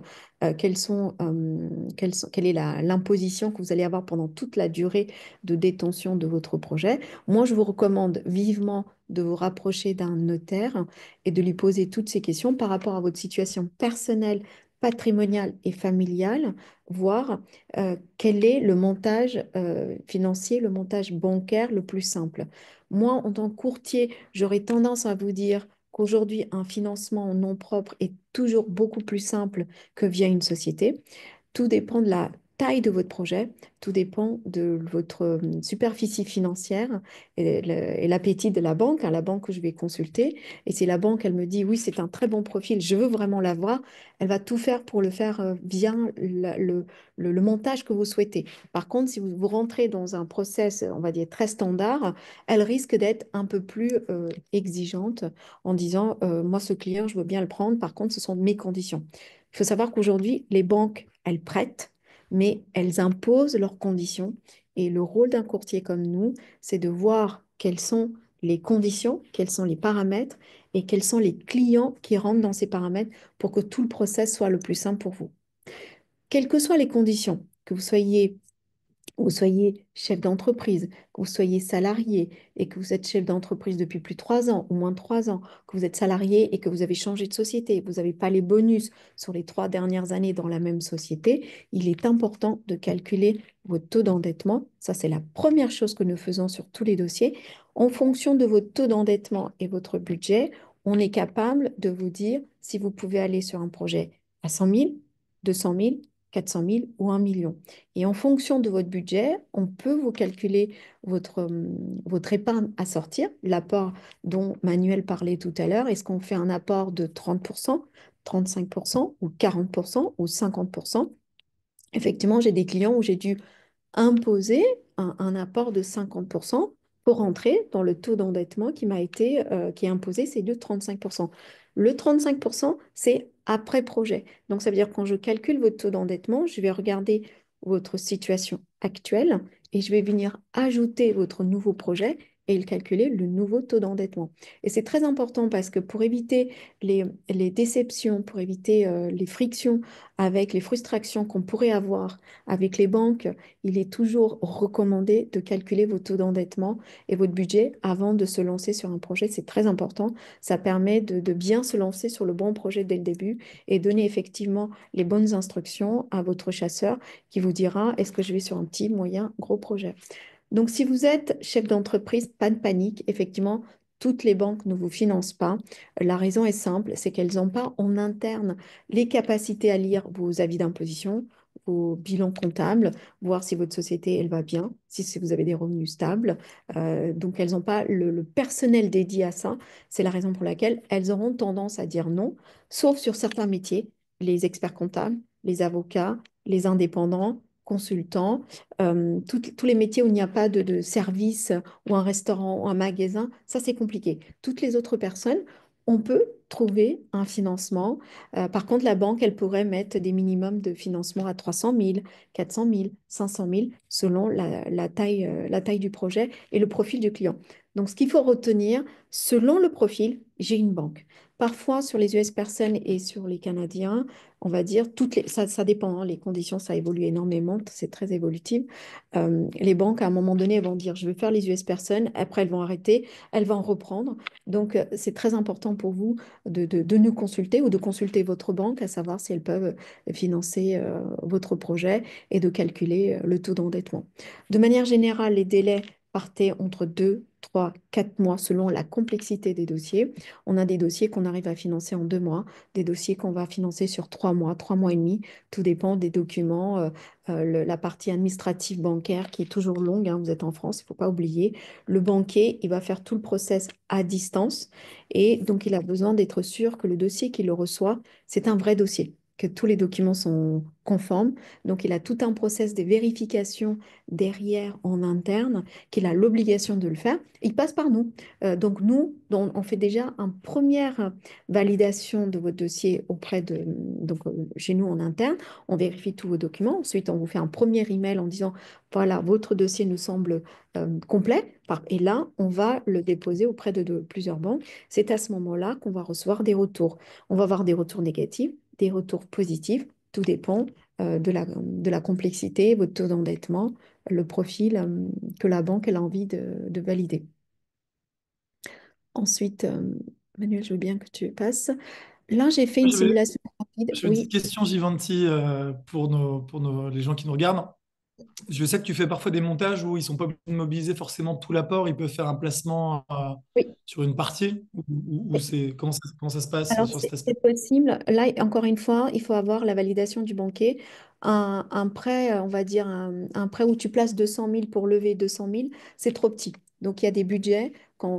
quelle est l'imposition que vous allez avoir pendant toute la durée de détention de votre projet. Moi, je vous recommande vivement de vous rapprocher d'un notaire et de lui poser toutes ces questions par rapport à votre situation personnelle, patrimoniale et familiale, voir quel est le montage financier, le montage bancaire le plus simple. Moi, en tant que courtier, j'aurais tendance à vous dire qu'aujourd'hui, un financement en nom propre est toujours beaucoup plus simple que via une société. Tout dépend de la taille de votre projet, tout dépend de votre superficie financière et l'appétit de la banque, hein, la banque que je vais consulter. Et si la banque, elle me dit, oui, c'est un très bon profil, je veux vraiment l'avoir, elle va tout faire pour le faire bien le montage que vous souhaitez. Par contre, si vous rentrez dans un process, on va dire, très standard, elle risque d'être un peu plus exigeante en disant, moi, ce client, je veux bien le prendre, par contre, ce sont mes conditions. Il faut savoir qu'aujourd'hui, les banques, elles prêtent, mais elles imposent leurs conditions. Et le rôle d'un courtier comme nous, c'est de voir quelles sont les conditions, quels sont les paramètres et quels sont les clients qui rentrent dans ces paramètres pour que tout le process soit le plus simple pour vous. Quelles que soient les conditions, que vous soyez chef d'entreprise, que vous soyez salarié et que vous êtes chef d'entreprise depuis plus de 3 ans ou moins de 3 ans, que vous êtes salarié et que vous avez changé de société, vous n'avez pas les bonus sur les 3 dernières années dans la même société, il est important de calculer votre taux d'endettement. Ça, c'est la première chose que nous faisons sur tous les dossiers. En fonction de votre taux d'endettement et votre budget, on est capable de vous dire si vous pouvez aller sur un projet à 100 000, 200 000, 400 000 ou 1 million. Et en fonction de votre budget, on peut vous calculer votre épargne à sortir, l'apport dont Manuel parlait tout à l'heure. Est-ce qu'on fait un apport de 30%, 35% ou 40% ou 50%? Effectivement, j'ai des clients où j'ai dû imposer un apport de 50% pour rentrer dans le taux d'endettement qui est imposé, c'est de 35%. Le 35%, c'est après projet. Donc, ça veut dire que quand je calcule votre taux d'endettement, je vais regarder votre situation actuelle et je vais venir ajouter votre nouveau projet et il calculer le nouveau taux d'endettement. Et c'est très important parce que pour éviter les déceptions, pour éviter les frictions avec les frustrations qu'on pourrait avoir avec les banques, il est toujours recommandé de calculer vos taux d'endettement et votre budget avant de se lancer sur un projet. C'est très important. Ça permet de bien se lancer sur le bon projet dès le début et donner effectivement les bonnes instructions à votre chasseur qui vous dira est-ce que je vais sur un petit, moyen, gros projet. Donc, si vous êtes chef d'entreprise, pas de panique. Effectivement, toutes les banques ne vous financent pas. La raison est simple, c'est qu'elles n'ont pas en interne les capacités à lire vos avis d'imposition, vos bilans comptables, voir si votre société, elle va bien, si vous avez des revenus stables. Donc, elles n'ont pas le personnel dédié à ça. C'est la raison pour laquelle elles auront tendance à dire non, sauf sur certains métiers, les experts comptables, les avocats, les indépendants, consultants, tous les métiers où il n'y a pas de service ou un restaurant ou un magasin, ça c'est compliqué. Toutes les autres personnes, on peut trouver un financement. Par contre, la banque, elle pourrait mettre des minimums de financement à 300 000, 400 000, 500 000, selon la taille du projet et le profil du client. Donc, ce qu'il faut retenir, selon le profil, j'ai une banque. Parfois, sur les US personnes et sur les Canadiens, on va dire, ça dépend, hein, les conditions, ça évolue énormément, c'est très évolutif. Les banques, à un moment donné, elles vont dire, je vais faire les US personnes, après elles vont arrêter, elles vont reprendre. Donc, c'est très important pour vous de nous consulter ou de consulter votre banque, à savoir si elles peuvent financer votre projet et de calculer le taux d'endettement. De manière générale, les délais partaient entre 2, 3, 4 mois selon la complexité des dossiers. On a des dossiers qu'on arrive à financer en 2 mois, des dossiers qu'on va financer sur 3 mois et demi. Tout dépend des documents, la partie administrative bancaire qui est toujours longue, hein, vous êtes en France, il ne faut pas oublier. Le banquier, il va faire tout le process à distance et donc il a besoin d'être sûr que le dossier qu'il le reçoit, c'est un vrai dossier, que tous les documents sont conformes. Donc il a tout un process de vérification derrière en interne, qu'il a l'obligation de le faire. Il passe par nous. Donc nous, on fait déjà une première validation de votre dossier chez nous en interne. On vérifie tous vos documents. Ensuite, on vous fait un premier email en disant, voilà, votre dossier nous semble complet. Et là, on va le déposer auprès de plusieurs banques. C'est à ce moment-là qu'on va recevoir des retours. On va avoir des retours négatifs, des retours positifs. Tout dépend de la complexité, votre taux d'endettement, le profil que la banque elle a envie de valider. Ensuite, Manuel, je veux bien que tu passes. Là, j'ai fait une J'avais simulation rapide. j'avais une petite Oui, question, Givanti, les gens qui nous regardent. Je sais que tu fais parfois des montages où ils sont pas obligés de mobiliser forcément tout l'apport, ils peuvent faire un placement oui. sur une partie, ou comment ça se passe Alors, sur c'est cet aspect? c'est possible. Là, encore une fois, il faut avoir la validation du banquier. Un prêt, on va dire un prêt où tu places 200 000 pour lever 200 000, c'est trop petit. Donc, il y a des budgets.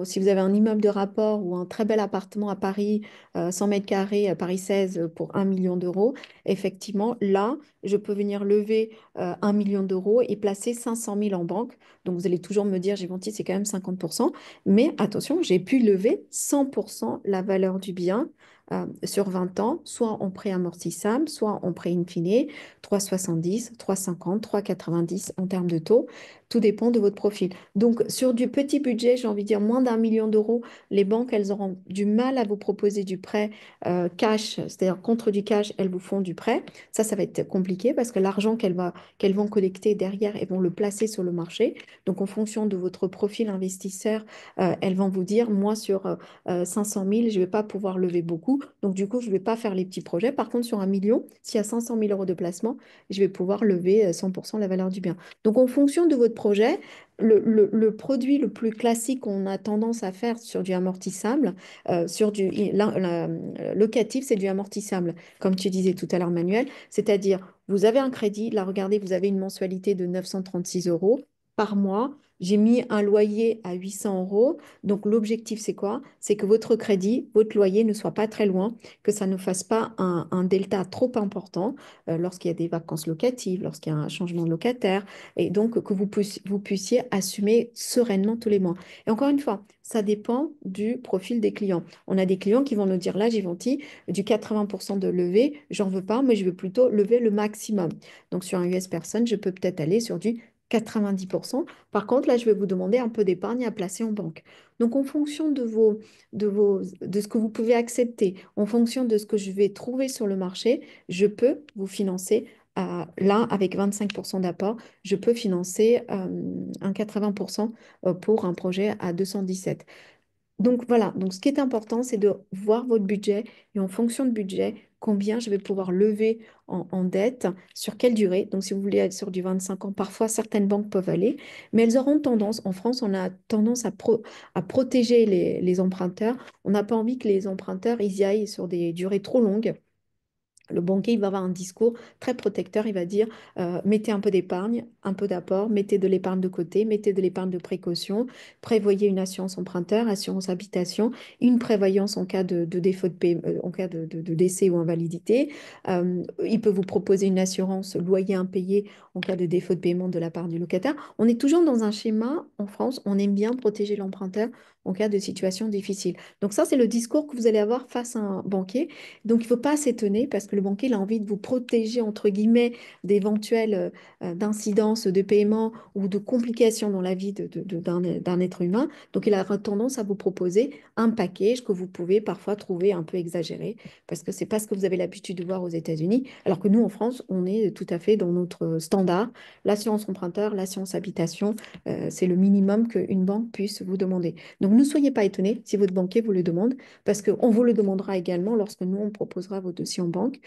Si vous avez un immeuble de rapport ou un très bel appartement à Paris, 100 mètres carrés, à Paris 16, pour 1 million d'euros, effectivement, là, je peux venir lever 1 million d'euros et placer 500 000 en banque. Donc, vous allez toujours me dire, Givenchy, c'est quand même 50%. Mais attention, j'ai pu lever 100% la valeur du bien sur 20 ans, soit en prêt amortissable, soit en prêt in fine, 3,70, 3,50, 3,90 en termes de taux. Tout dépend de votre profil. Donc, sur du petit budget, j'ai envie de dire moins d'1 million d'euros, les banques, elles auront du mal à vous proposer du prêt cash, c'est-à-dire contre du cash, elles vous font du prêt. Ça va être compliqué parce que l'argent qu'elles vont collecter derrière, elles vont le placer sur le marché. Donc, en fonction de votre profil investisseur, elles vont vous dire, moi, sur 500 000, je ne vais pas pouvoir lever beaucoup. Donc, du coup, je ne vais pas faire les petits projets. Par contre, sur 1 million, s'il y a 500 000 euros de placement, je vais pouvoir lever 100% la valeur du bien. Donc, en fonction de votre projet, le produit le plus classique qu'on a tendance à faire sur du amortissable, sur du locatif, c'est du amortissable, comme tu disais tout à l'heure, Manuel. C'est-à-dire, vous avez un crédit, là, regardez, vous avez une mensualité de 936 euros par mois. J'ai mis un loyer à 800 euros. Donc, l'objectif, c'est quoi? C'est que votre crédit, votre loyer ne soit pas très loin, que ça ne fasse pas un delta trop important lorsqu'il y a des vacances locatives, lorsqu'il y a un changement de locataire, et donc que vous puissiez assumer sereinement tous les mois. Et encore une fois, ça dépend du profil des clients. On a des clients qui vont nous dire, là, Givenchy, du 80% de levée, j'en veux pas, mais je veux plutôt lever le maximum. Donc, sur un US personne, je peux peut-être aller sur du 90%. Par contre, là, je vais vous demander un peu d'épargne à placer en banque. Donc, en fonction de ce que vous pouvez accepter, en fonction de ce que je vais trouver sur le marché, je peux vous financer. Là, avec 25% d'apport, je peux financer un 80% pour un projet à 217. Donc voilà, donc ce qui est important, c'est de voir votre budget et en fonction de budget, combien je vais pouvoir lever en dette, sur quelle durée. Donc si vous voulez être sur du 25 ans, parfois certaines banques peuvent aller, mais elles auront tendance, en France, on a tendance à protéger les emprunteurs. On n'a pas envie que les emprunteurs ils y aillent sur des durées trop longues. Le banquier, il va avoir un discours très protecteur. Il va dire, mettez un peu d'épargne, un peu d'apport, mettez de l'épargne de côté, mettez de l'épargne de précaution, prévoyez une assurance emprunteur, assurance habitation, une prévoyance en cas de défaut de paiement, en cas de décès ou invalidité. Il peut vous proposer une assurance loyer impayé en cas de défaut de paiement de la part du locataire. On est toujours dans un schéma, en France, on aime bien protéger l'emprunteur en cas de situation difficile. Donc ça, c'est le discours que vous allez avoir face à un banquier. Donc, il ne faut pas s'étonner parce que le banquier il a envie de vous protéger, entre guillemets, d'éventuelles d'incidences de paiement ou de complications dans la vie d'un être humain. Donc, il a tendance à vous proposer un package que vous pouvez parfois trouver un peu exagéré parce que ce n'est pas ce que vous avez l'habitude de voir aux États-Unis. Alors que nous, en France, on est tout à fait dans notre standard. L'assurance emprunteur, l'assurance habitation, c'est le minimum qu'une banque puisse vous demander. Donc, ne soyez pas étonnés si votre banquier vous le demande parce qu'on vous le demandera également lorsque nous, on proposera vos dossiers en banque,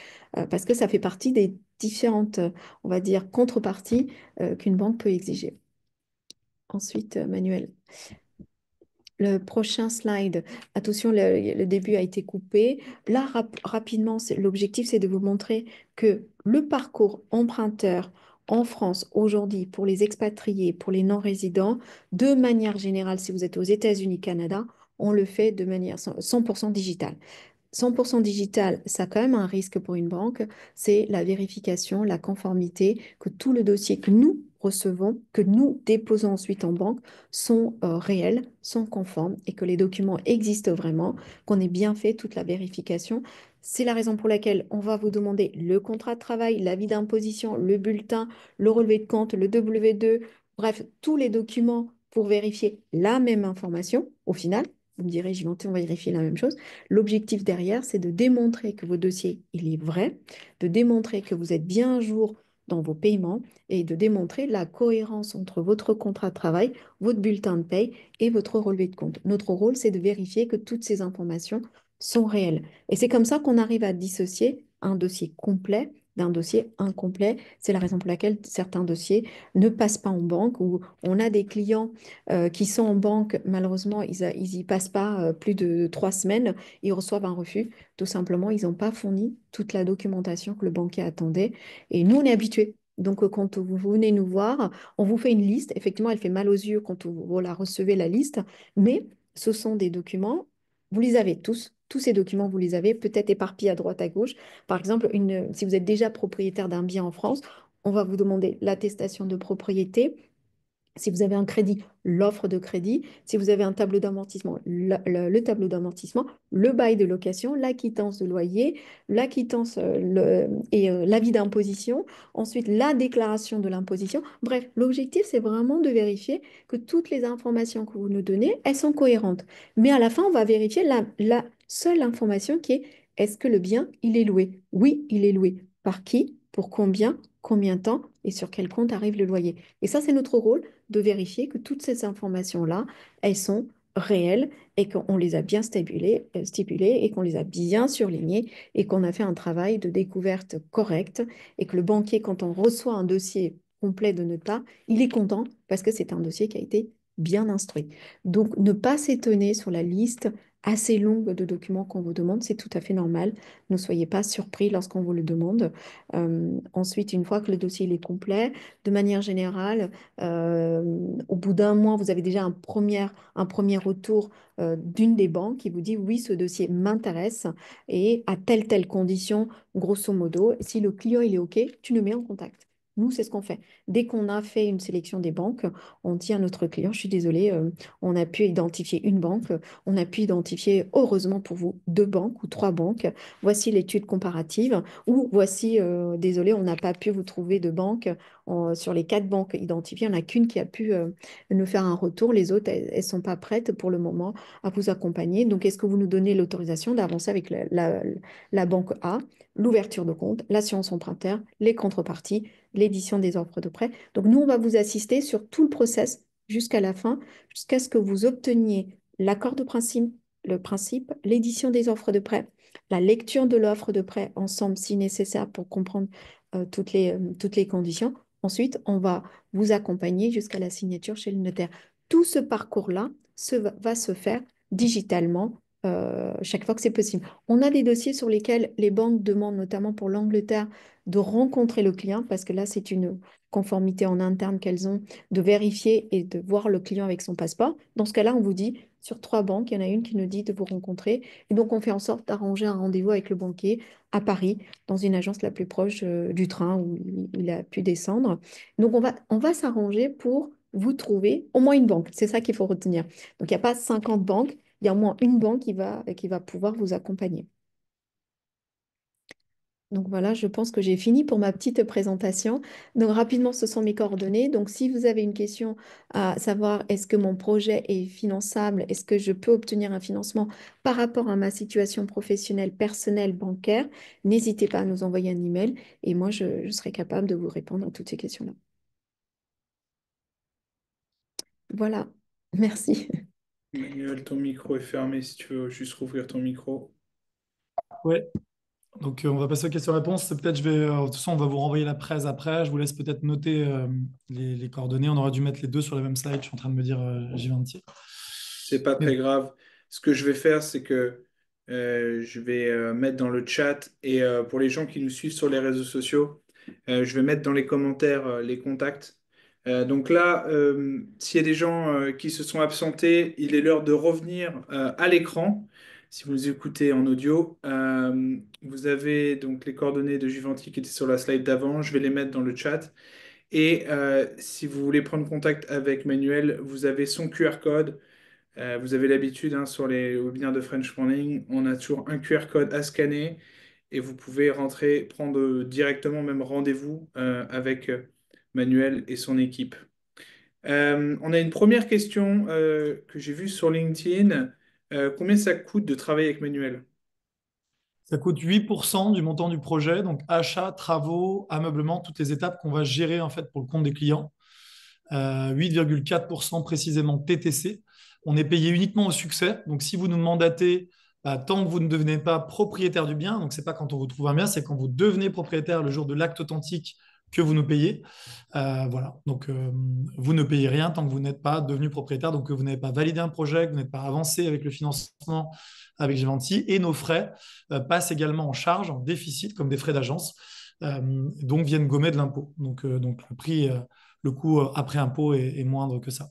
parce que ça fait partie des différentes, on va dire, contreparties qu'une banque peut exiger. Ensuite, Manuel, le prochain slide. Attention, le début a été coupé. Là, rapidement, l'objectif, c'est de vous montrer que le parcours emprunteur en France aujourd'hui pour les expatriés, pour les non-résidents, de manière générale, si vous êtes aux États-Unis, Canada, on le fait de manière 100% digitale. 100% digital, ça a quand même un risque pour une banque, c'est la vérification, la conformité, que tout le dossier que nous recevons, que nous déposons ensuite en banque, sont réels, sont conformes et que les documents existent vraiment, qu'on ait bien fait toute la vérification. C'est la raison pour laquelle on va vous demander le contrat de travail, l'avis d'imposition, le bulletin, le relevé de compte, le W2, bref, tous les documents pour vérifier la même information au final. Vous me direz, on va vérifier la même chose. L'objectif derrière, c'est de démontrer que votre dossier, il est vrai, de démontrer que vous êtes bien à jour dans vos paiements et de démontrer la cohérence entre votre contrat de travail, votre bulletin de paye et votre relevé de compte. Notre rôle, c'est de vérifier que toutes ces informations sont réelles. Et c'est comme ça qu'on arrive à dissocier un dossier complet d'un dossier incomplet. C'est la raison pour laquelle certains dossiers ne passent pas en banque ou on a des clients qui sont en banque, malheureusement, ils y passent pas plus de 3 semaines, ils reçoivent un refus. Tout simplement, ils n'ont pas fourni toute la documentation que le banquier attendait. Et nous, on est habitués. Donc, quand vous venez nous voir, on vous fait une liste. Effectivement, elle fait mal aux yeux quand vous la recevez, la liste, mais ce sont des documents, vous les avez tous. Tous ces documents, vous les avez peut-être éparpillés à droite, à gauche. Par exemple, si vous êtes déjà propriétaire d'un bien en France, on va vous demander l'attestation de propriété. Si vous avez un crédit, l'offre de crédit. Si vous avez un tableau d'amortissement, le tableau d'amortissement, le bail de location, la quittance de loyer, la quittance et l'avis d'imposition. Ensuite, la déclaration de l'imposition. Bref, l'objectif, c'est vraiment de vérifier que toutes les informations que vous nous donnez, elles sont cohérentes. Mais à la fin, on va vérifier la seule information qui est, est-ce que le bien, il est loué? Oui, il est loué. Par qui? Pour combien? Combien de temps? Et sur quel compte arrive le loyer? Et ça, c'est notre rôle de vérifier que toutes ces informations-là, elles sont réelles et qu'on les a bien stipulées et qu'on les a bien surlignées et qu'on a fait un travail de découverte correct et que le banquier, quand on reçoit un dossier complet de notre part, il est content parce que c'est un dossier qui a été bien instruit. Donc, ne pas s'étonner sur la liste assez longue de documents qu'on vous demande, c'est tout à fait normal. Ne soyez pas surpris lorsqu'on vous le demande. Ensuite, une fois que le dossier il est complet, de manière générale, euh, au bout d'un mois, vous avez déjà un premier retour d'une des banques qui vous dit oui, ce dossier m'intéresse et à telle condition, grosso modo, si le client il est OK, tu le mets en contact. Nous, c'est ce qu'on fait. Dès qu'on a fait une sélection des banques, on dit à notre client, je suis désolée, on a pu identifier une banque, on a pu identifier, heureusement pour vous, 2 banques ou 3 banques. Voici l'étude comparative ou voici, désolé, on n'a pas pu vous trouver de banque sur les 4 banques identifiées, il n'y en a qu'une qui a pu nous faire un retour. Les autres, elles ne sont pas prêtes pour le moment à vous accompagner. Donc, est-ce que vous nous donnez l'autorisation d'avancer avec la banque A, l'ouverture de compte, l'assurance emprunteur, les contreparties, l'édition des offres de prêt? Donc, nous, on va vous assister sur tout le process jusqu'à la fin, jusqu'à ce que vous obteniez l'accord de principe, l'édition des offres de prêt, la lecture de l'offre de prêt ensemble si nécessaire pour comprendre toutes les conditions. Ensuite, on va vous accompagner jusqu'à la signature chez le notaire. Tout ce parcours-là va se faire digitalement chaque fois que c'est possible. On a des dossiers sur lesquels les banques demandent, notamment pour l'Angleterre, de rencontrer le client parce que là, c'est une conformité en interne qu'elles ont de vérifier et de voir le client avec son passeport. Dans ce cas-là, on vous dit, sur 3 banques, il y en a une qui nous dit de vous rencontrer. Et donc, on fait en sorte d'arranger un rendez-vous avec le banquier à Paris, dans une agence la plus proche du train où il a pu descendre. Donc, on va s'arranger pour vous trouver au moins une banque. C'est ça qu'il faut retenir. Donc, il n'y a pas 50 banques, il y a au moins une banque qui va pouvoir vous accompagner. Donc voilà, je pense que j'ai fini pour ma petite présentation. Donc rapidement, ce sont mes coordonnées. Donc si vous avez une question à savoir est-ce que mon projet est finançable, est-ce que je peux obtenir un financement par rapport à ma situation professionnelle, personnelle, bancaire, n'hésitez pas à nous envoyer un email et moi, je serai capable de vous répondre à toutes ces questions-là. Voilà, merci. Manuel, ton micro est fermé si tu veux juste rouvrir ton micro. Ouais. Donc, on va passer aux questions-réponses. Peut-être, de toute façon, on va vous renvoyer la presse après. Je vous laisse peut-être noter les coordonnées. On aurait dû mettre les deux sur la même slide. Je suis en train de me dire, Givenchy. C'est pas Mais très grave. Ce que je vais faire, c'est que je vais mettre dans le chat et pour les gens qui nous suivent sur les réseaux sociaux, je vais mettre dans les commentaires les contacts. Donc là, s'il y a des gens qui se sont absentés, il est l'heure de revenir à l'écran. Si vous nous écoutez en audio, vous avez donc les coordonnées de Juventy qui étaient sur la slide d'avant. Je vais les mettre dans le chat. Et si vous voulez prendre contact avec Manuel, vous avez son QR code. Vous avez l'habitude hein, sur les webinaires de French Morning, on a toujours un QR code à scanner et vous pouvez rentrer, prendre directement même rendez-vous avec Manuel et son équipe. On a une première question que j'ai vue sur LinkedIn. Combien ça coûte de travailler avec Manuel? ça coûte 8% du montant du projet. Donc, achat, travaux, ameublement, toutes les étapes qu'on va gérer en fait pour le compte des clients. 8,4% précisément TTC. On est payé uniquement au succès. Donc, si vous nous mandatez, tant que vous ne devenez pas propriétaire du bien, donc ce n'est pas quand on vous trouve un bien, c'est quand vous devenez propriétaire le jour de l'acte authentique que vous nous payez. Voilà. Donc, vous ne payez rien tant que vous n'êtes pas devenu propriétaire, donc que vous n'avez pas validé un projet, que vous n'êtes pas avancé avec le financement avec Givenchy. Et nos frais passent également en charge, en déficit, comme des frais d'agence, donc viennent gommer de l'impôt. Donc le prix le coût après impôt est moindre que ça.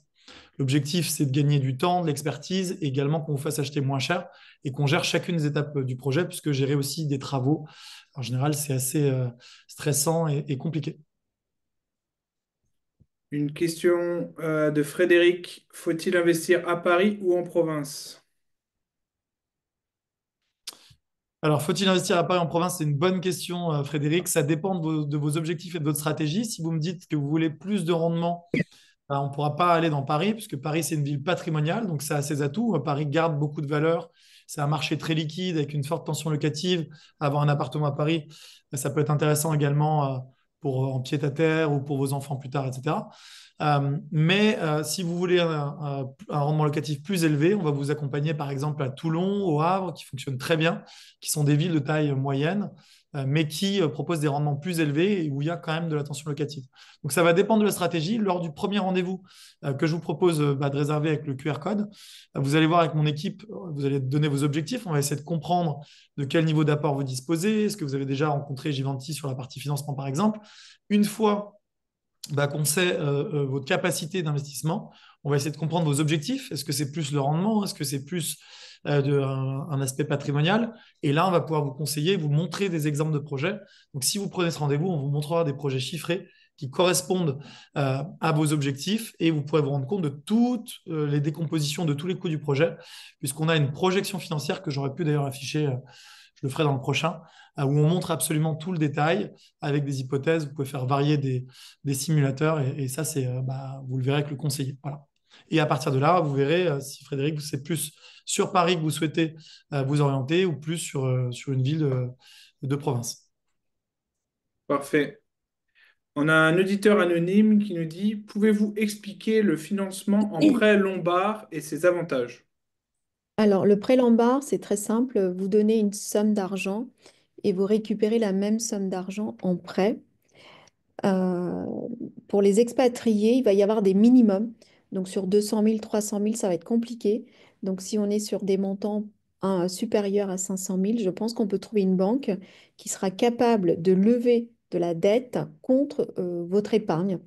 L'objectif, c'est de gagner du temps, de l'expertise, et également qu'on vous fasse acheter moins cher et qu'on gère chacune des étapes du projet, puisque gérer aussi des travaux, en général, c'est assez stressant et compliqué. Une question de Frédéric. Faut-il investir à Paris ou en province? Alors, faut-il investir à Paris en province? C'est une bonne question, Frédéric. Ça dépend de vos objectifs et de votre stratégie. Si vous me dites que vous voulez plus de rendement, on ne pourra pas aller dans Paris, puisque Paris, c'est une ville patrimoniale, donc ça a ses atouts. Paris garde beaucoup de valeur. C'est un marché très liquide, avec une forte tension locative. Avoir un appartement à Paris, ça peut être intéressant également pour en pied-à-terre ou pour vos enfants plus tard, etc. Mais si vous voulez un rendement locatif plus élevé, on va vous accompagner par exemple à Toulon, au Havre, qui fonctionnent très bien, qui sont des villes de taille moyenne, mais qui proposent des rendements plus élevés et où il y a quand même de la tension locative. Donc ça va dépendre de la stratégie. Lors du premier rendez-vous que je vous propose de réserver avec le QR code, vous allez voir avec mon équipe, vous allez donner vos objectifs. On va essayer de comprendre de quel niveau d'apport vous disposez. Est-ce que vous avez déjà rencontré Givenchy sur la partie financement, par exemple? Une fois qu'on sait votre capacité d'investissement, on va essayer de comprendre vos objectifs. Est-ce que c'est plus le rendement? Est-ce que c'est plus un aspect patrimonial? Et là, on va pouvoir vous conseiller, vous montrer des exemples de projets. Donc, si vous prenez ce rendez-vous, on vous montrera des projets chiffrés qui correspondent à vos objectifs et vous pourrez vous rendre compte de toutes les décompositions de tous les coûts du projet, puisqu'on a une projection financière que j'aurais pu d'ailleurs afficher, je le ferai dans le prochain, où on montre absolument tout le détail avec des hypothèses. Vous pouvez faire varier des simulateurs et ça, vous le verrez avec le conseiller. Voilà. Et à partir de là, vous verrez si Frédéric, c'est plus sur Paris que vous souhaitez vous orienter ou plus sur une ville de province. Parfait. On a un auditeur anonyme qui nous dit, pouvez-vous expliquer le financement en prêt lombard et ses avantages? Alors, le prêt Lombard, c'est très simple. Vous donnez une somme d'argent et vous récupérez la même somme d'argent en prêt. Euh, pour les expatriés, il va y avoir des minimums. Donc sur 200 000, 300 000, ça va être compliqué. Donc si on est sur des montants supérieurs à 500 000, je pense qu'on peut trouver une banque qui sera capable de lever de la dette contre votre épargne.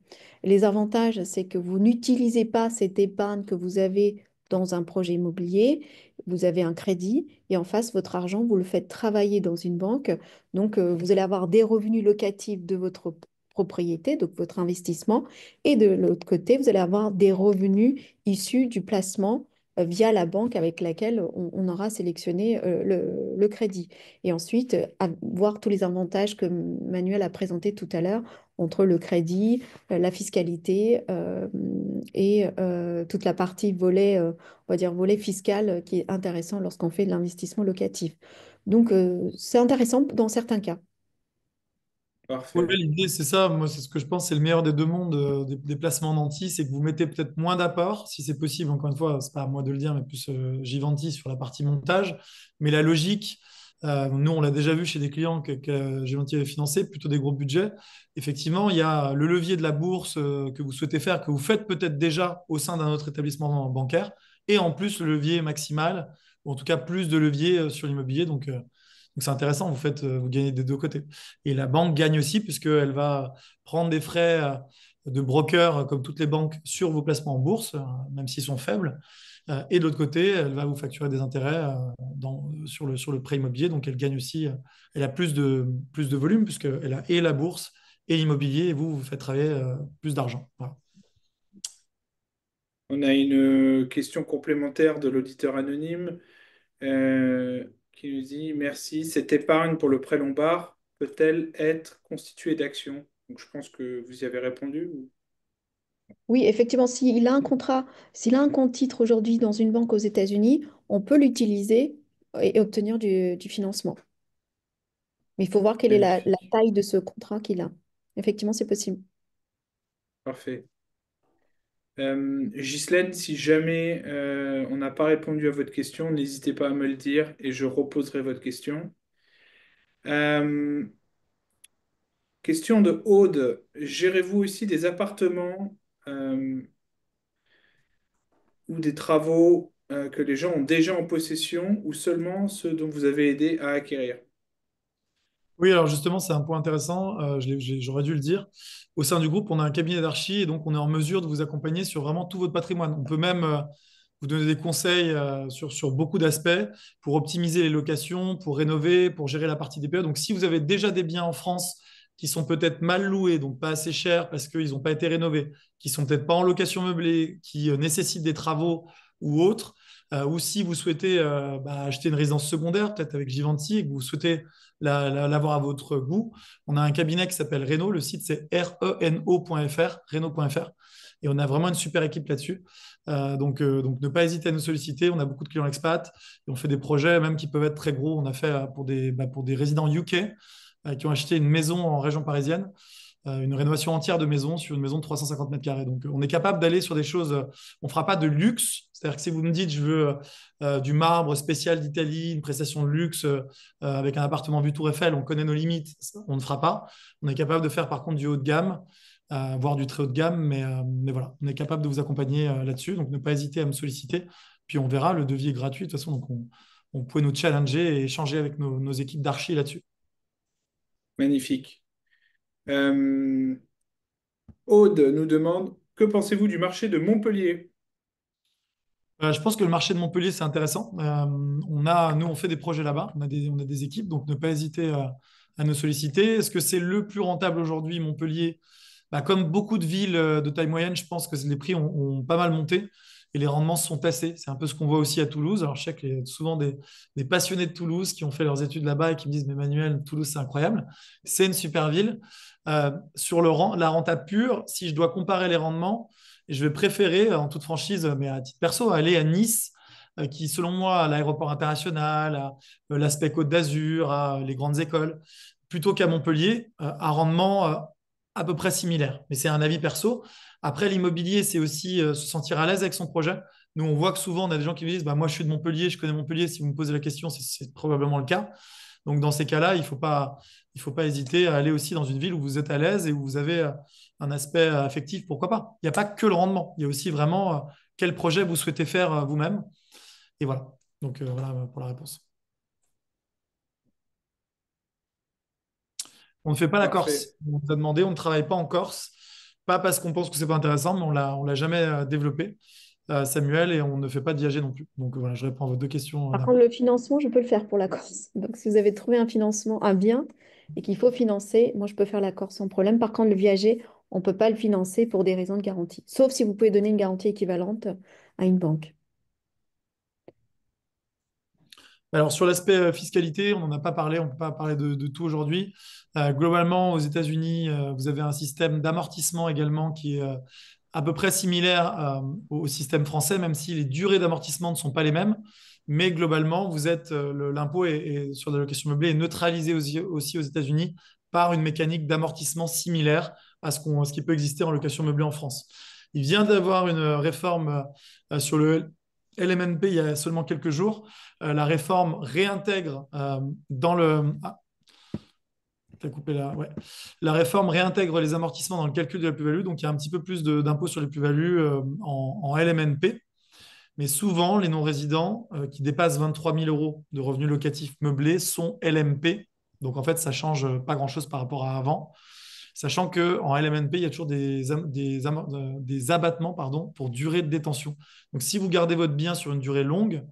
Les avantages, c'est que vous n'utilisez pas cette épargne que vous avez dans un projet immobilier. Vous avez un crédit et en face, votre argent, vous le faites travailler dans une banque. Donc, vous allez avoir des revenus locatifs de votre propriété, donc votre investissement, et de l'autre côté, vous allez avoir des revenus issus du placement via la banque avec laquelle on aura sélectionné le crédit. Et ensuite, voir tous les avantages que Manuel a présentés tout à l'heure entre le crédit, la fiscalité et toute la partie volet, on va dire volet fiscal qui est intéressant lorsqu'on fait de l'investissement locatif. Donc, c'est intéressant dans certains cas. Oui, Parfait. l'idée, c'est ça. Moi, c'est ce que je pense, c'est le meilleur des deux mondes des placements nantis, c'est que vous mettez peut-être moins d'apport, si c'est possible. Encore une fois, c'est pas à moi de le dire, mais plus Givenchy sur la partie montage. Mais la logique, nous, on l'a déjà vu chez des clients que Givenchy avait financé, plutôt des gros budgets. Effectivement, il y a le levier de la bourse que vous souhaitez faire, que vous faites peut-être déjà au sein d'un autre établissement bancaire, et en plus le levier maximal, ou en tout cas plus de levier sur l'immobilier. Donc c'est intéressant, vous gagnez des deux côtés. Et la banque gagne aussi puisqu'elle va prendre des frais de broker, comme toutes les banques, sur vos placements en bourse, même s'ils sont faibles. Et de l'autre côté, elle va vous facturer des intérêts sur le prêt immobilier. Donc elle gagne aussi, elle a plus de volume puisqu'elle a et la bourse et l'immobilier. Et vous faites travailler plus d'argent. Voilà. On a une question complémentaire de l'auditeur anonyme qui nous dit, merci, cette épargne pour le prêt Lombard peut-elle être constituée d'actions? Donc je pense que vous y avez répondu. Oui, effectivement, s'il a un compte titre aujourd'hui dans une banque aux États-Unis, on peut l'utiliser et obtenir du financement. Mais il faut voir quelle est la Magnifique. taille de ce contrat qu'il a. Effectivement, c'est possible. Parfait. Ghislaine, si jamais on n'a pas répondu à votre question, n'hésitez pas à me le dire et je reposerai votre question. Euh, Question de Aude. Gérez-vous aussi des appartements euh, ou des travaux que les gens ont déjà en possession ou seulement ceux dont vous avez aidé à acquérir? Oui, alors justement, c'est un point intéressant. J'aurais dû le dire. Au sein du groupe, on a un cabinet d'archi et donc on est en mesure de vous accompagner sur vraiment tout votre patrimoine. On peut même vous donner des conseils sur beaucoup d'aspects pour optimiser les locations, pour rénover, pour gérer la partie des PE. Donc, si vous avez déjà des biens en France qui sont peut-être mal loués, donc pas assez chers parce qu'ils n'ont pas été rénovés, qui sont peut-être pas en location meublée, qui nécessitent des travaux ou autres, ou si vous souhaitez acheter une résidence secondaire, peut-être avec Givenchy, et que vous souhaitez l'avoir à votre goût. On a un cabinet qui s'appelle Reno. Le site, c'est reno.fr, reno.fr. Et on a vraiment une super équipe là-dessus. Donc, ne pas hésiter à nous solliciter. On a beaucoup de clients expats et on fait des projets même qui peuvent être très gros. On a fait pour des résidents UK qui ont acheté une maison en région parisienne, une rénovation entière de maison sur une maison de 350 mètres carrés. Donc, on est capable d'aller sur des choses. On ne fera pas de luxe. C'est-à-dire que si vous me dites, je veux du marbre spécial d'Italie, une prestation de luxe avec un appartement vue Tour Eiffel, on connaît nos limites, on ne fera pas. On est capable de faire par contre du haut de gamme, voire du très haut de gamme, mais voilà, on est capable de vous accompagner là-dessus. Donc, ne pas hésiter à me solliciter. Puis, on verra, le devis est gratuit. De toute façon, donc on peut nous challenger et échanger avec nos équipes d'archi là-dessus. Magnifique. Euh, Aude nous demande, que pensez-vous du marché de Montpellier? Je pense que le marché de Montpellier, c'est intéressant. Nous, on fait des projets là-bas, on a des équipes, donc ne pas hésiter à nous solliciter. Est-ce que c'est le plus rentable aujourd'hui, Montpellier? Comme beaucoup de villes de taille moyenne, je pense que les prix ont pas mal monté et les rendements se sont tassés. C'est un peu ce qu'on voit aussi à Toulouse. Alors, je sais qu'il y a souvent des passionnés de Toulouse qui ont fait leurs études là-bas et qui me disent, mais Manuel, Toulouse, c'est incroyable. C'est une super ville. Sur la renta pure, si je dois comparer les rendements, et je vais préférer, en toute franchise, mais à titre perso, aller à Nice, qui, selon moi, a l'aéroport international, a l'aspect Côte d'Azur, a les grandes écoles, plutôt qu'à Montpellier, à rendement à peu près similaire. Mais c'est un avis perso. Après, l'immobilier, c'est aussi se sentir à l'aise avec son projet. Nous, on voit que souvent, on a des gens qui me disent, bah, moi, je suis de Montpellier, je connais Montpellier. Si vous me posez la question, c'est probablement le cas. Donc, dans ces cas-là, il faut pas hésiter à aller aussi dans une ville où vous êtes à l'aise et où vous avez un aspect affectif, pourquoi pas. Il n'y a pas que le rendement. Il y a aussi vraiment quel projet vous souhaitez faire vous-même. Et voilà. Donc, voilà pour la réponse. On ne fait pas la Parfait. Corse. On nous a demandé, on ne travaille pas en Corse. Pas parce qu'on pense que c'est pas intéressant, mais on l'a jamais développé, Samuel, et on ne fait pas d'IAG non plus. Donc voilà, je réponds à vos deux questions Par d'un contre, coup. le financement, je peux le faire pour la Corse. Donc, si vous avez trouvé un financement, un bien, et qu'il faut financer, moi, je peux faire la Corse sans problème. Par contre, le viager, on ne peut pas le financer pour des raisons de garantie. Sauf si vous pouvez donner une garantie équivalente à une banque. Alors sur l'aspect fiscalité, on n'en a pas parlé, on ne peut pas parler de tout aujourd'hui. Globalement, aux États-Unis, vous avez un système d'amortissement également qui est à peu près similaire au système français, même si les durées d'amortissement ne sont pas les mêmes. Mais globalement, l'impôt sur la location meublée est neutralisé aussi aux États-Unis par une mécanique d'amortissement similaire ce qui peut exister en location meublée en France. Il vient d'avoir une réforme sur le LMNP il y a seulement quelques jours. La réforme réintègre dans le... Ah, t'as coupé là, ouais. La réforme réintègre les amortissements dans le calcul de la plus-value, donc il y a un petit peu plus d'impôt sur les plus-values en LMNP. Mais souvent, les non-résidents qui dépassent 23 000 euros de revenus locatifs meublés sont LMP. Donc en fait, ça change pas grand-chose par rapport à avant. Sachant qu'en LMNP, il y a toujours des abattements pardon, pour durée de détention. Donc si vous gardez votre bien sur une durée longue,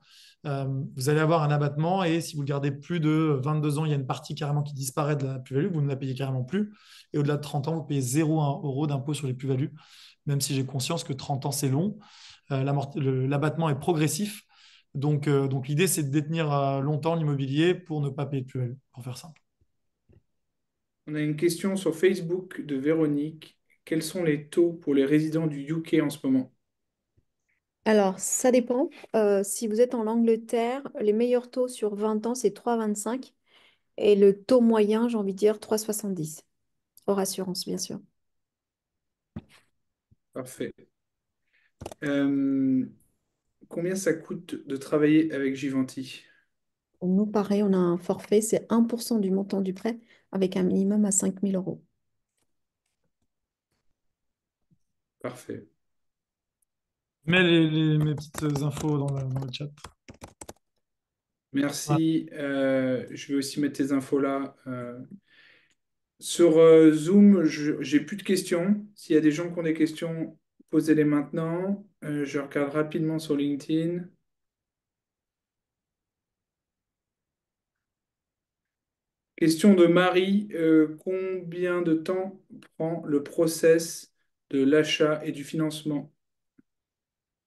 vous allez avoir un abattement et si vous le gardez plus de 22 ans, il y a une partie carrément qui disparaît de la plus-value, vous ne la payez carrément plus. Et au-delà de 30 ans, vous payez 0,1 € d'impôt sur les plus-values, même si j'ai conscience que 30 ans, c'est long. L'abattement est progressif. Donc l'idée, c'est de détenir longtemps l'immobilier pour ne pas payer de plus-value, pour faire simple. On a une question sur Facebook de Véronique. Quels sont les taux pour les résidents du UK en ce moment? Alors, ça dépend. Si vous êtes en Angleterre, les meilleurs taux sur 20 ans, c'est 3,25. Et le taux moyen, j'ai envie de dire 3,70. Hors assurance, bien sûr. Parfait. Euh, Combien ça coûte de travailler avec Givenchy? Pour nous, pareil, on a un forfait, c'est 1% du montant du prêt avec un minimum à 5 000 euros. Parfait. Je mets mes petites infos dans le chat. Voilà. Merci. Je vais aussi mettre tes infos là. Sur Zoom, j'ai plus de questions. S'il y a des gens qui ont des questions, posez-les maintenant. Je regarde rapidement sur LinkedIn. Question de Marie. Combien de temps prend le process de l'achat et du financement?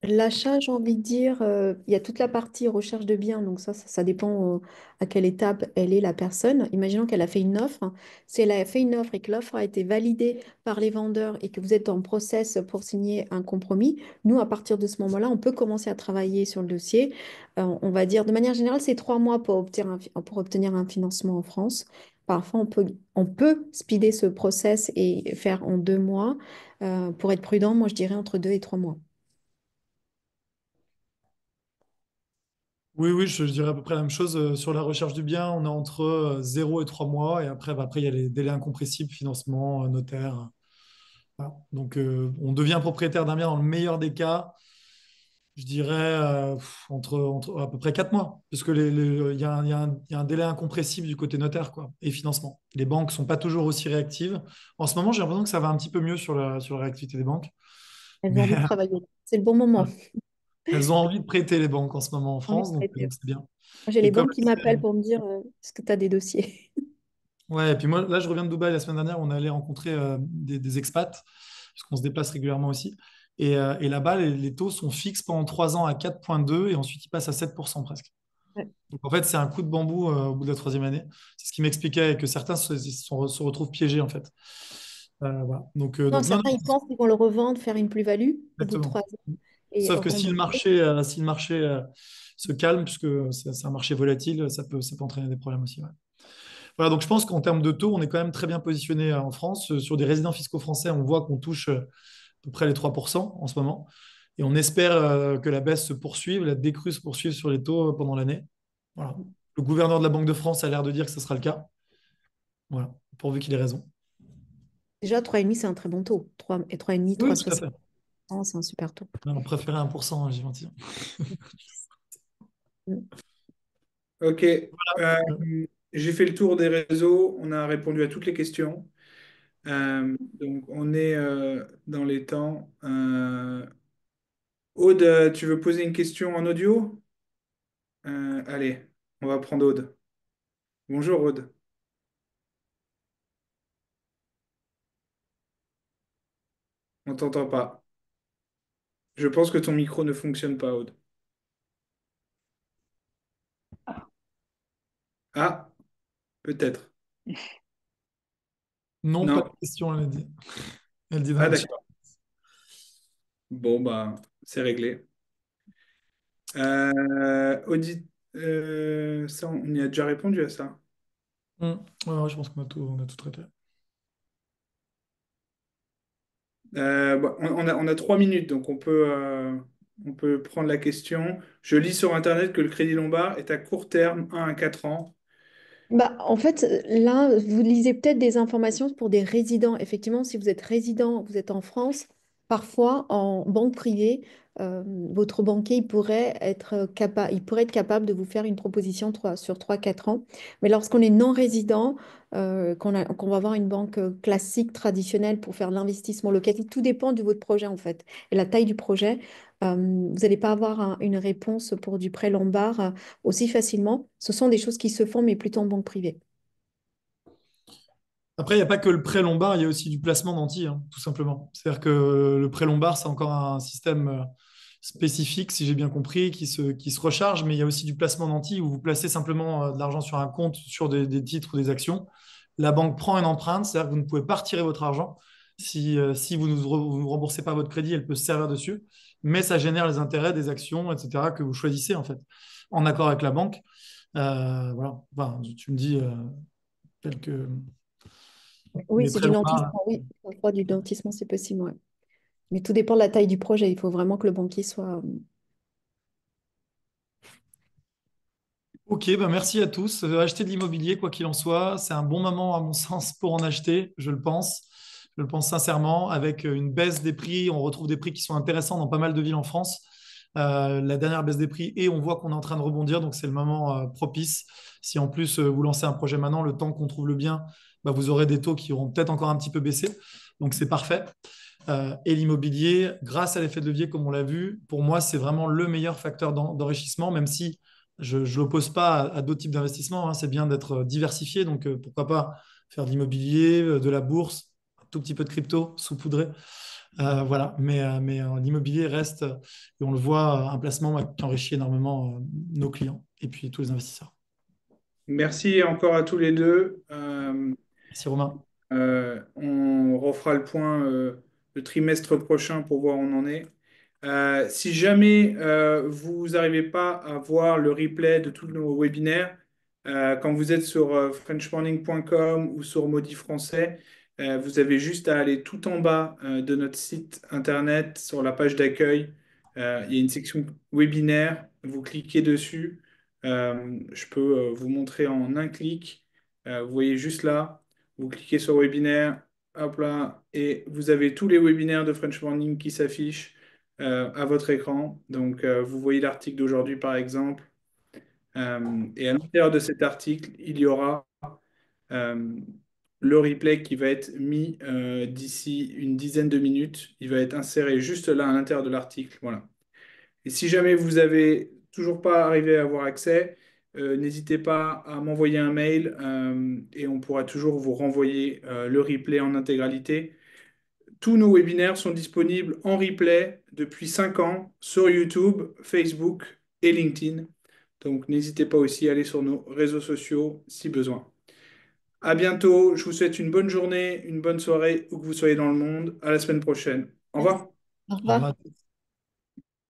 L'achat, j'ai envie de dire, il y a toute la partie recherche de biens, donc ça dépend à quelle étape elle est la personne. Imaginons qu'elle a fait une offre. Si elle a fait une offre et que l'offre a été validée par les vendeurs et que vous êtes en process pour signer un compromis, nous, à partir de ce moment-là, on peut commencer à travailler sur le dossier. On va dire, de manière générale, c'est 3 mois pour obtenir un financement en France. Parfois, on peut speeder ce process et faire en 2 mois. Pour être prudent, moi, je dirais entre 2 et 3 mois. Oui, oui, je dirais à peu près la même chose. Sur la recherche du bien, on est entre 0 et 3 mois. Et après, il y a les délais incompressibles, financement, notaire. Voilà. Donc, on devient propriétaire d'un bien dans le meilleur des cas, je dirais entre à peu près 4 mois. Parce que il y a un délai incompressible du côté notaire quoi, et financement. Les banques ne sont pas toujours aussi réactives. En ce moment, j'ai l'impression que ça va un petit peu mieux sur la réactivité des banques. Elles ont Mais envie de travailler. C'est le bon moment. elles ont envie de prêter les banques en ce moment en Envie de France, donc traiter. c'est bien. J'ai les Et comme banques qui m'appellent pour me dire est-ce que tu as des dossiers? ouais, et puis moi, là, je reviens de Dubaï la semaine dernière. On est allé rencontrer des expats, parce qu'on se déplace régulièrement aussi. Et là-bas, les taux sont fixes pendant 3 ans à 4,2 et ensuite ils passent à 7% presque. Ouais. Donc en fait, c'est un coup de bambou au bout de la troisième année. C'est ce qui m'expliquait que certains se retrouvent piégés en fait. Voilà. Non, Donc non, non, certains, ils pensent qu'ils vont le revendre, faire une plus-value au bout de exactement. 3 ans et Sauf que rembourser. si le marché se calme, puisque c'est un marché volatile, ça peut entraîner des problèmes aussi. Ouais. Voilà, donc je pense qu'en termes de taux, on est quand même très bien positionné en France. Sur des résidents fiscaux français, on voit qu'on touche à peu près les 3% en ce moment. Et on espère que la baisse se poursuive, la décrue se poursuive sur les taux pendant l'année. Voilà. Le gouverneur de la Banque de France a l'air de dire que ce sera le cas. Voilà, pourvu qu'il ait raison. Déjà, 3,5, c'est un très bon taux. 3 et 3,5, Oui, tout à 3,60, fait. c'est un super taux. On préférait 1%, hein, j'ai menti. Mm. Ok. J'ai fait le tour des réseaux. On a répondu à toutes les questions. Donc, on est dans les temps. Aude, tu veux poser une question en audio? Allez, on va prendre Aude. Bonjour Aude. On t'entend pas. Je pense que ton micro ne fonctionne pas, Aude. Ah, peut-être. Non, pas de Non. question, elle a dit. Elle dit dans Ah, le chat. d'accord. Bon, bah, c'est réglé. Audit, ça, on y a déjà répondu à ça. Ouais, ouais, je pense qu'on a tout traité. Bah, on a 3 minutes, donc on peut prendre la question. Je lis sur Internet que le Crédit Lombard est à court terme, 1 à 4 ans. Bah, en fait, là, vous lisez peut-être des informations pour des résidents. Effectivement, si vous êtes résident, vous êtes en France, parfois en banque privée, votre banquier il pourrait être capable de vous faire une proposition sur 3 4 ans. Mais lorsqu'on est non-résident, qu'on va avoir une banque classique, traditionnelle pour faire l'investissement locatif, tout dépend de votre projet en fait et la taille du projet. Vous n'allez pas avoir une réponse pour du prêt Lombard aussi facilement. Ce sont des choses qui se font, mais plutôt en banque privée. Après, il n'y a pas que le prêt lombard, il y a aussi du placement d'anti, hein, tout simplement. C'est-à-dire que le prêt lombard, c'est encore un système spécifique, si j'ai bien compris, qui se recharge, mais il y a aussi du placement d'anti où vous placez simplement de l'argent sur un compte, sur des titres ou des actions. La banque prend une empreinte, c'est-à-dire que vous ne pouvez pas retirer votre argent. Si vous ne remboursez pas votre crédit, elle peut se servir dessus, mais ça génère les intérêts des actions, etc., que vous choisissez, en fait, en accord avec la banque. Voilà. Enfin, tu me dis quelques. Oui, Les c'est prêts du lombards. nantissement. Oui, parfois du nantissement, c'est possible. Ouais. Mais tout dépend de la taille du projet. Il faut vraiment que le banquier soit. Ok, bah merci à tous. Acheter de l'immobilier, quoi qu'il en soit, c'est un bon moment, à mon sens, pour en acheter, je le pense. Je le pense sincèrement. Avec une baisse des prix, on retrouve des prix qui sont intéressants dans pas mal de villes en France. La dernière baisse des prix, et on voit qu'on est en train de rebondir, donc c'est le moment propice. Si en plus vous lancez un projet maintenant, le temps qu'on trouve le bien, bah, vous aurez des taux qui auront peut-être encore un petit peu baissé. Donc c'est parfait. Et l'immobilier, grâce à l'effet de levier, comme on l'a vu, pour moi, c'est vraiment le meilleur facteur d'enrichissement, même si je ne l'oppose pas à d'autres types d'investissements, hein. C'est bien d'être diversifié, donc pourquoi pas faire de l'immobilier, de la bourse, un tout petit peu de crypto, saupoudré. Voilà, mais l'immobilier reste, et on le voit, un placement qui enrichit énormément nos clients et puis tous les investisseurs. Merci encore à tous les deux. Merci Romain. On refera le point le trimestre prochain pour voir où on en est. Si jamais vous n'arrivez pas à voir le replay de tous nos webinaires, quand vous êtes sur frenchmorning.com ou sur Maudit Français, vous avez juste à aller tout en bas de notre site internet sur la page d'accueil. Il y a une section webinaire. Vous cliquez dessus. Je peux vous montrer en un clic. Vous voyez juste là. Vous cliquez sur webinaire, hop là, et vous avez tous les webinaires de French Morning qui s'affichent à votre écran. Donc, vous voyez l'article d'aujourd'hui, par exemple. Et à l'intérieur de cet article, il y aura euh, le replay qui va être mis d'ici une dizaine de minutes. Il va être inséré juste là à l'intérieur de l'article. Voilà. Et si jamais vous avez toujours pas arrivé à avoir accès, n'hésitez pas à m'envoyer un mail et on pourra toujours vous renvoyer le replay en intégralité. Tous nos webinaires sont disponibles en replay depuis 5 ans sur YouTube, Facebook et LinkedIn. Donc n'hésitez pas aussi à aller sur nos réseaux sociaux si besoin. À bientôt, je vous souhaite une bonne journée, une bonne soirée où que vous soyez dans le monde. À la semaine prochaine. Au Merci. revoir. Au Au revoir. revoir.